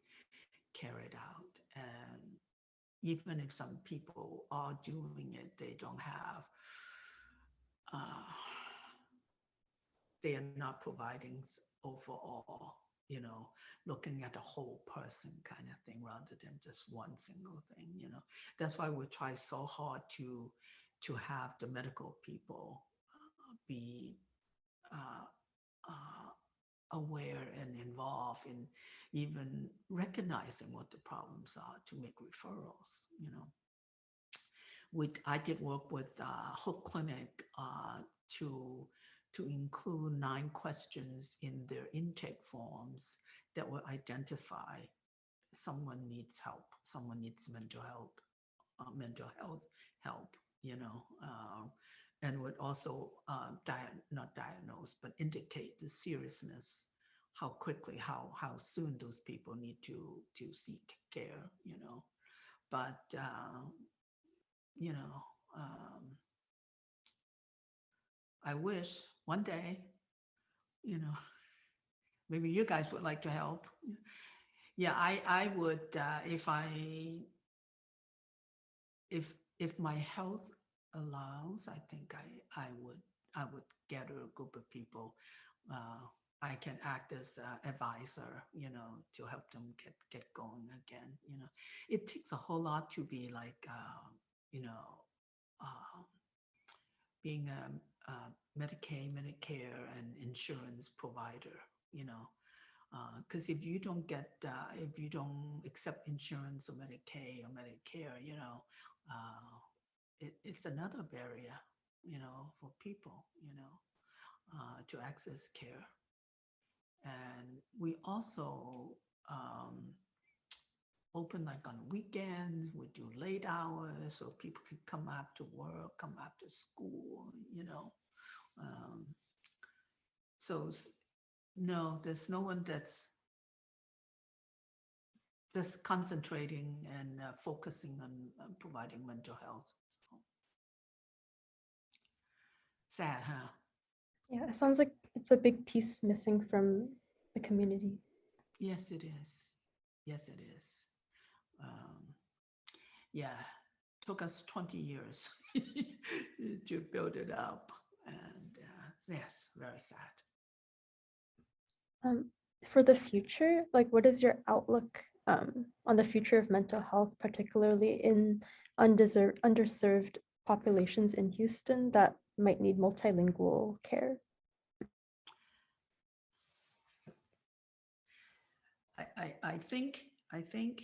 carried out. And even if some people are doing it, they don't have, uh, they are not providing overall, looking at the whole person kind of thing rather than just one single thing. That's why we try so hard to have the medical people be uh, uh, aware and involved in even recognizing what the problems are to make referrals. I did work with Hope Clinic to include 9 questions in their intake forms that will identify someone needs help, someone needs mental health help, and would also not diagnose, but indicate the seriousness, how quickly, how soon those people need to seek care, But you know, I wish one day, you know, maybe you guys would like to help. Yeah, I would, if my health allows, I think I would gather a group of people. I can act as an advisor, to help them get going again. It takes a whole lot to be like, you know, uh, being a Medicaid, Medicare, and insurance provider, because if you don't accept insurance or Medicaid or Medicare, it's another barrier, for people, to access care. And we also open like on weekends, we do late hours so people can come after work, come after school, Um, so no, there's no one that's just concentrating and focusing on providing mental health. So sad, huh? Yeah, it sounds like it's a big piece missing from the community. Yes, it is. Yes, it is. Um, yeah, took us 20 years to build it up. And yes, very sad. Um, for the future, like what is your outlook on the future of mental health, particularly in underserved populations in Houston that might need multilingual care? I think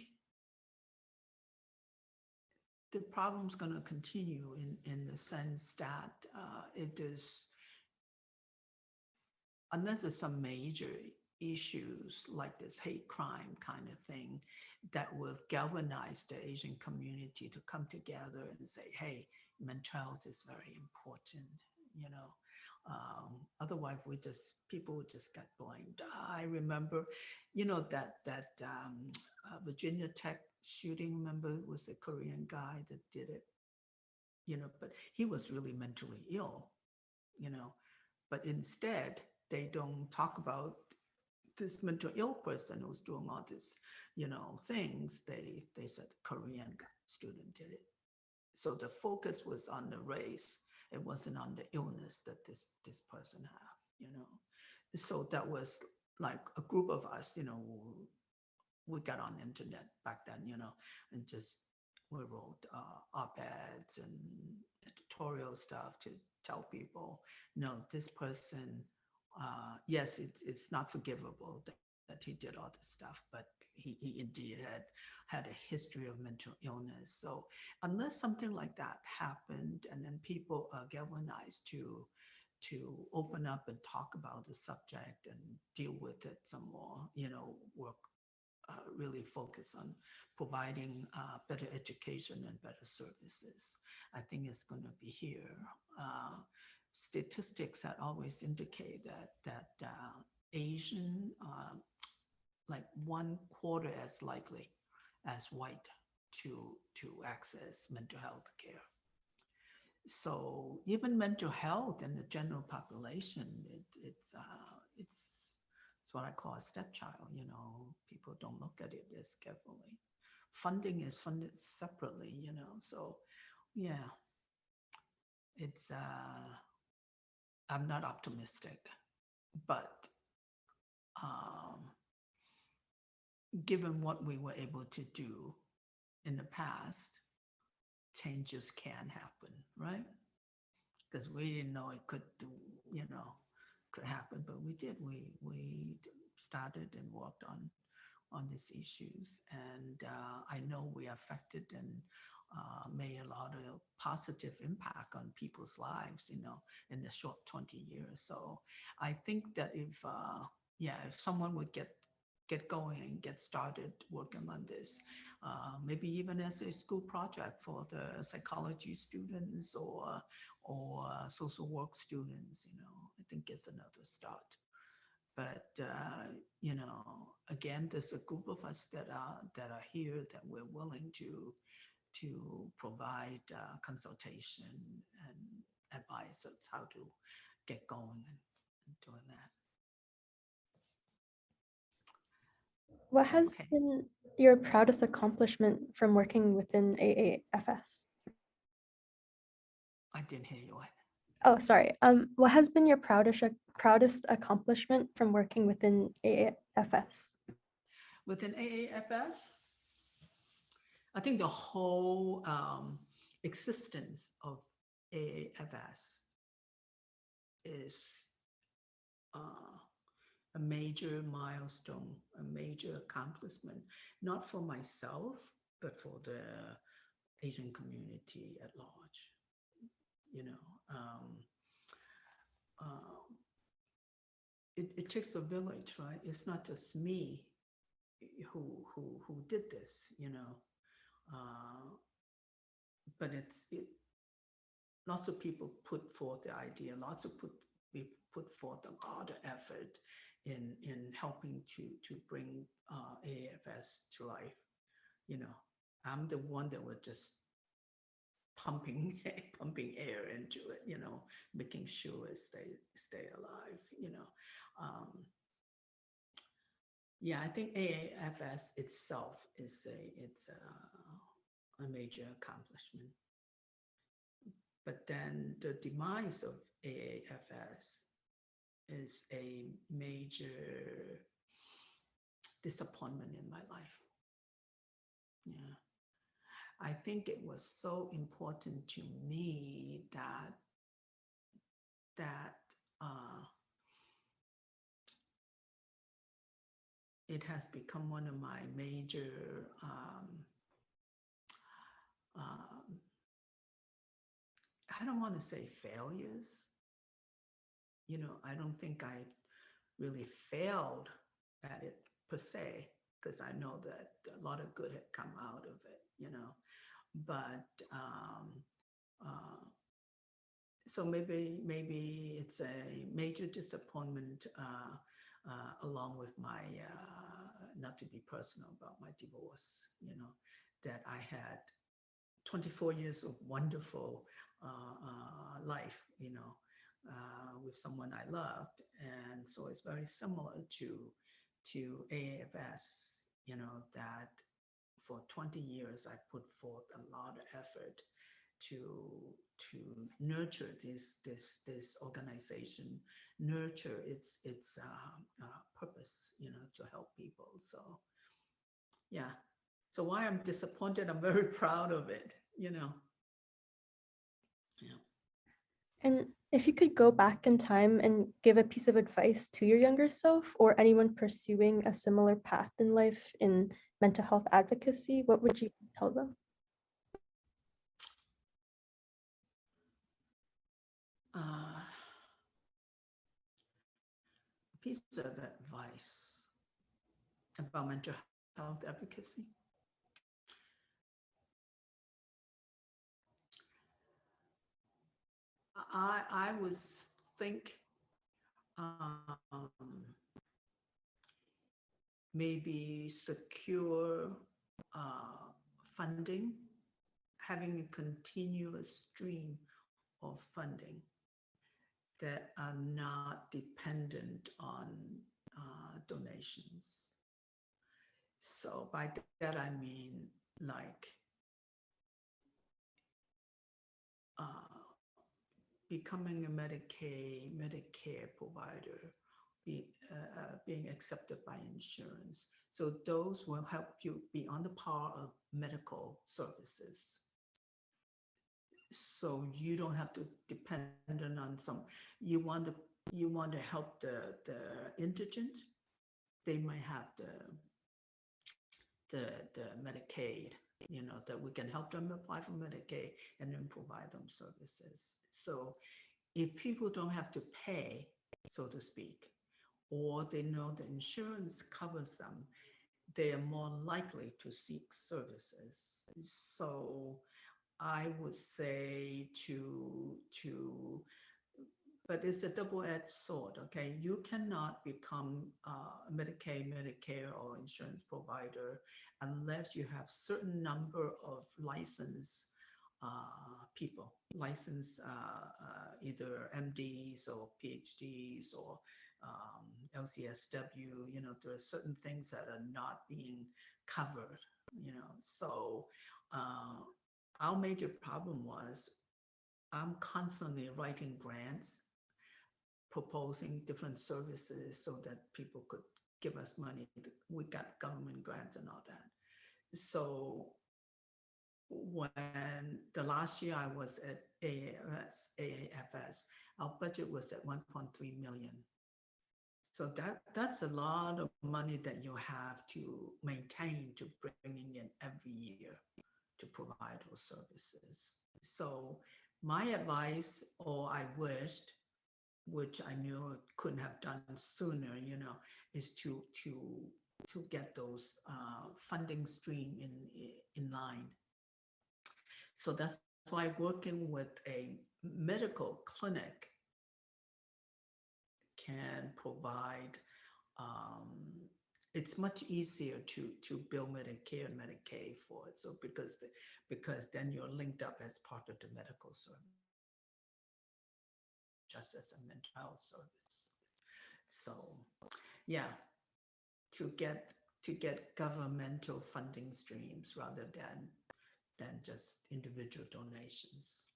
the problem's going to continue in the sense that it is, unless there's some major issues like this hate crime kind of thing that will galvanize the Asian community to come together and say, hey, mental health is very important, otherwise people would just get blamed. I remember, that Virginia Tech shooting, remember, was a Korean guy that did it, but he was really mentally ill, but instead they don't talk about this mental ill person who's doing all this, things. They said the Korean student did it. So the focus was on the race. It wasn't on the illness that this person have, So that was like a group of us, we got on the internet back then, and just we wrote op-eds and editorial stuff to tell people, no, this person, yes, it's not forgivable that he did all this stuff, but he indeed had a history of mental illness. So unless something like that happened, and then people are galvanized to open up and talk about the subject and deal with it some more, work really focus on providing better education and better services, I think it's going to be here. Statistics that always indicate that Asian, like 1/4 as likely as white to access mental health care. So even mental health in the general population, it's what I call a stepchild. People don't look at it as carefully. funding is funded separately, so yeah, it's I'm not optimistic, but um, given what we were able to do in the past, changes can happen, right? Because we didn't know it could do, could happen, but we did. We started and worked on these issues, and I know we affected and made a lot of positive impact on people's lives, in the short 20 years. So I think that if someone would get going and get started working on this, maybe even as a school project for the psychology students or social work students, I think it's another start. But again, there's a group of us that are here that we're willing to provide consultation and advice on how to get going and doing that. What has Okay. been your proudest accomplishment from working within AAFS? I didn't hear you. Oh, sorry. What has been your proudest accomplishment from working within AAFS? Within AAFS, I think the whole existence of AAFS is a major milestone, a major accomplishment, not for myself, but for the Asian community at large. It takes a village, right? It's not just me who did this, but lots of people put forth the idea, we put forth a lot of effort in helping to bring AAFS to life. I'm the one that was just pumping air into it, making sure it stay alive. Yeah, I think AAFS itself is a major accomplishment. But then the demise of AAFS is a major disappointment in my life. Yeah. I think it was so important to me that it has become one of my major I don't want to say failures. I don't think I really failed at it per se, because I know that a lot of good had come out of it, but so maybe it's a major disappointment along with my, not to be personal about my divorce, that I had 24 years of wonderful life, with someone I loved. And so it's very similar to AAFS, that for 20 years, I put forth a lot of effort to nurture this organization, nurture its purpose, to help people. So yeah. So why I'm disappointed, I'm very proud of it, Yeah. And if you could go back in time and give a piece of advice to your younger self or anyone pursuing a similar path in life in mental health advocacy, what would you tell them? Piece of advice about mental health advocacy. I would think maybe secure funding, having a continuous stream of funding that are not dependent on donations. So by that I mean like becoming a Medicare provider, being accepted by insurance. So those will help you be on the par of medical services. So you don't have to depend on some, you want to help the indigent, they might have the Medicaid, that we can help them apply for Medicaid and then provide them services. So if people don't have to pay, so to speak, or they know the insurance covers them, they are more likely to seek services. So I would say but it's a double-edged sword, okay? You cannot become a Medicaid, Medicare, or insurance provider unless you have certain number of licensed people, licensed either MDs or PhDs or LCSW. There are certain things that are not being covered. So our major problem was I'm constantly writing grants, proposing different services so that people could give us money. We got government grants and all that. So when the last year I was at AAFS, our budget was at 1.3 million. So that's a lot of money that you have to maintain, to bringing in every year to provide those services. So my advice, or I wished, which I knew couldn't have done sooner, is to get those funding stream in line. So that's why working with a medical clinic can provide, it's much easier to bill Medicare and Medicaid for it. So because then you're linked up as part of the medical service, just as a mental health service. So yeah, to get governmental funding streams rather than just individual donations.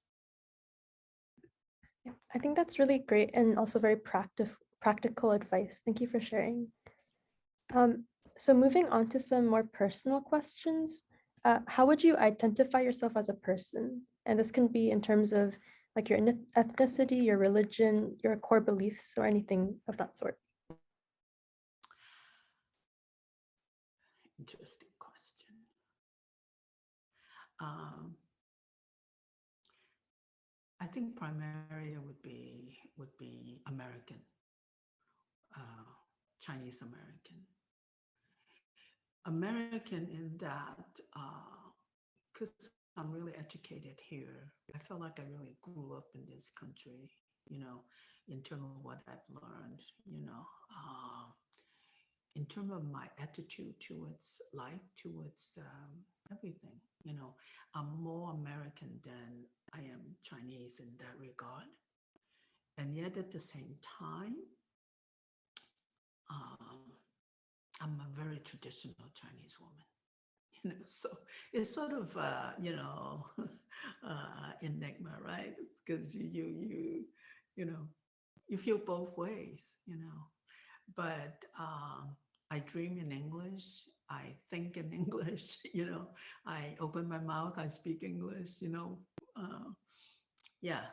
Yeah, I think that's really great and also very practical advice. Thank you for sharing. So moving on to some more personal questions, how would you identify yourself as a person? And this can be in terms of like your ethnicity, your religion, your core beliefs, or anything of that sort. Interesting question. I think primarily would be American, Chinese American. American in that, because I'm really educated here, I feel like I really grew up in this country, in terms of what I've learned, in terms of my attitude towards life, towards everything, I'm more American than I am Chinese in that regard. And yet at the same time, I'm a very traditional Chinese woman, so it's sort of, enigma, right? Because you feel both ways, but I dream in English, I think in English, I open my mouth, I speak English, yeah.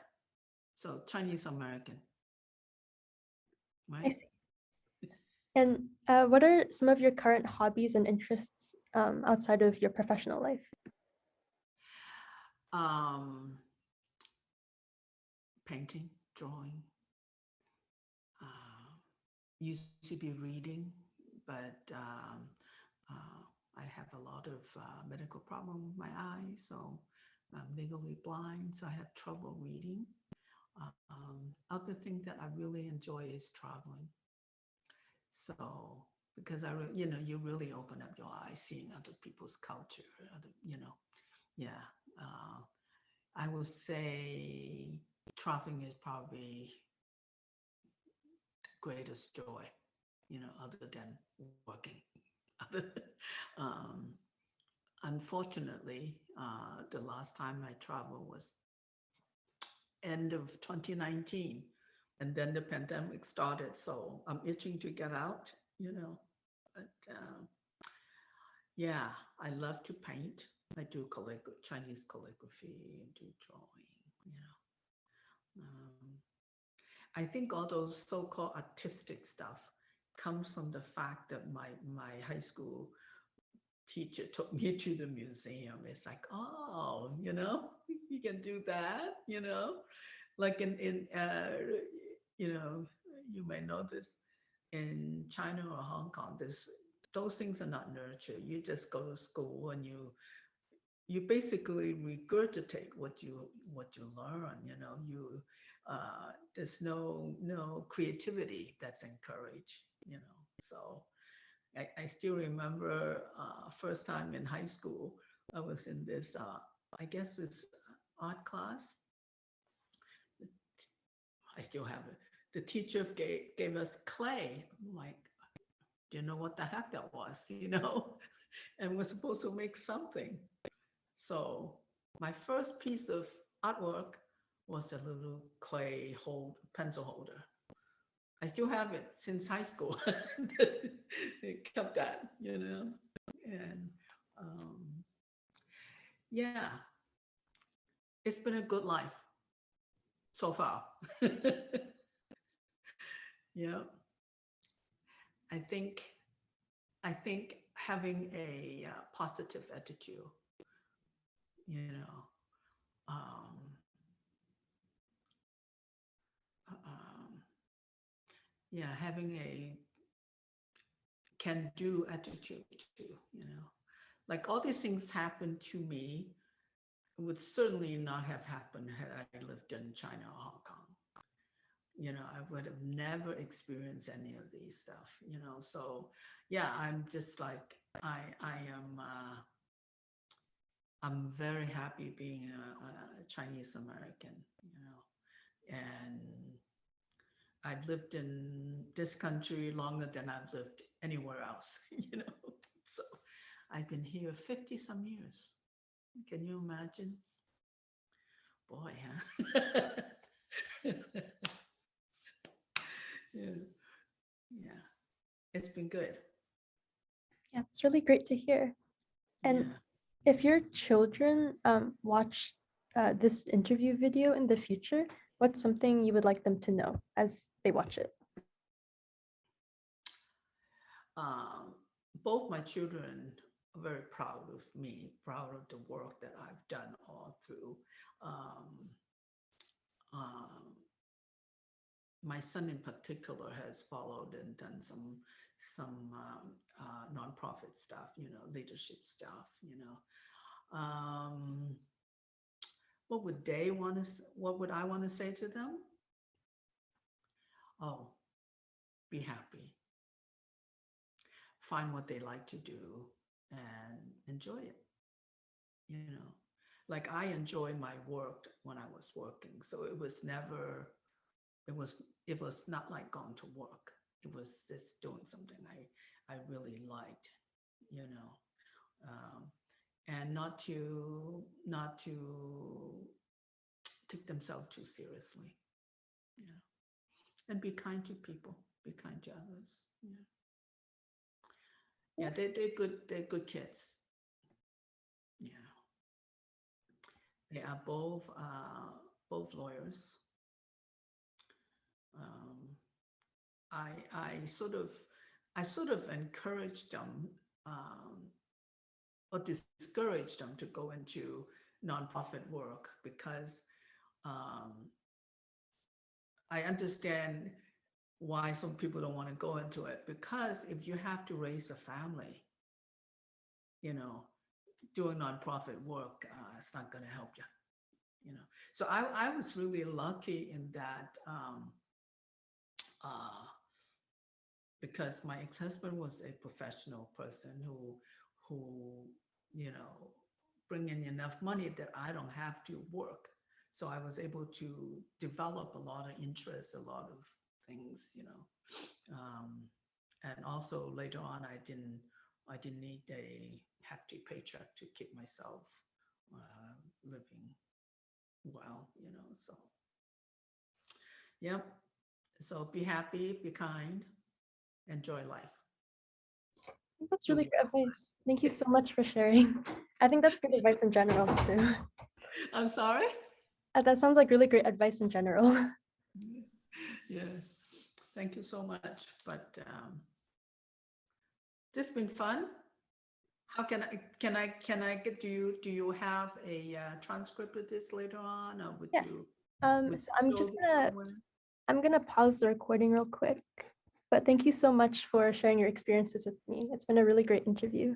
So Chinese American, right? I see. And what are some of your current hobbies and interests outside of your professional life? Painting, drawing, used to be reading, but I have a lot of medical problem with my eyes, so I'm legally blind, so I have trouble reading. Other thing that I really enjoy is traveling. So because you really open up your eyes, seeing other people's culture, yeah. I would say traveling is probably the greatest joy, other than working. unfortunately, the last time I traveled was end of 2019, and then the pandemic started. So I'm itching to get out, you know. But yeah, I love to paint. I do Chinese calligraphy and do drawing, you know. I think all those so-called artistic stuff comes from the fact that my high school teacher took me to the museum. It's like, oh, you know, you can do that, you know, like you know, you may know this in China or Hong Kong. Those things are not nurtured. You just go to school and you basically regurgitate what you learn. You know, there's no creativity that's encouraged. You know, so I still remember first time in high school, I was in this, I guess this art class. I still have it. The teacher gave us clay. I'm like, didn't know what the heck that was, you know, and we're supposed to make something. So my first piece of artwork was a little clay pencil holder. I still have it since high school. It kept that, you know, and yeah, it's been a good life so far. Yeah, I think having a positive attitude, you know, um, yeah, having a can-do attitude too, you know, like all these things happened to me would certainly not have happened had I lived in China or Hong Kong. You know, I would have never experienced any of these stuff, you know. So yeah, I'm just like, I am, I'm very happy being a Chinese American, you know, and I've lived in this country longer than I've lived anywhere else, you know. So I've been here 50 some years. Can you imagine? Boy, huh? Yeah. Yeah. It's been good. Yeah, it's really great to hear. And Yeah. if your children watch this interview video in the future, what's something you would like them to know as they watch it? Both my children are very proud of me, proud of the work that I've done all through. Um, my son in particular has followed and done some nonprofit stuff, you know, leadership stuff, you know. What would they want to? What would I want to say to them? Oh, be happy. Find what they like to do and enjoy it. You know, like I enjoy my work when I was working, so it was never. It was not like going to work. It was just doing something I really liked. You know. And not to take themselves too seriously, you know, and be kind to people, be kind to others. Yeah, they're good kids. Yeah, they are both lawyers. Um, I sort of encouraged them or discouraged them to go into nonprofit work because I understand why some people don't want to go into it, because if you have to raise a family, you know, doing nonprofit work, it's not going to help you, you know. So I was really lucky in that because my ex-husband was a professional person who, you know, bring in enough money that I don't have to work. So I was able to develop a lot of interests, a lot of things, you know. And also later on, I didn't I didn't need a hefty paycheck to keep myself living well, so. Yep. So be happy, be kind, enjoy life. That's really good advice. Thank you so much for sharing. I think that's good advice in general too. I'm sorry? That sounds like really great advice in general. Yeah. Thank you so much. But this has been fun. How can I get, do you have a transcript of this later on, or would Yes. you? So I'm gonna pause the recording real quick. But thank you so much for sharing your experiences with me. It's been a really great interview.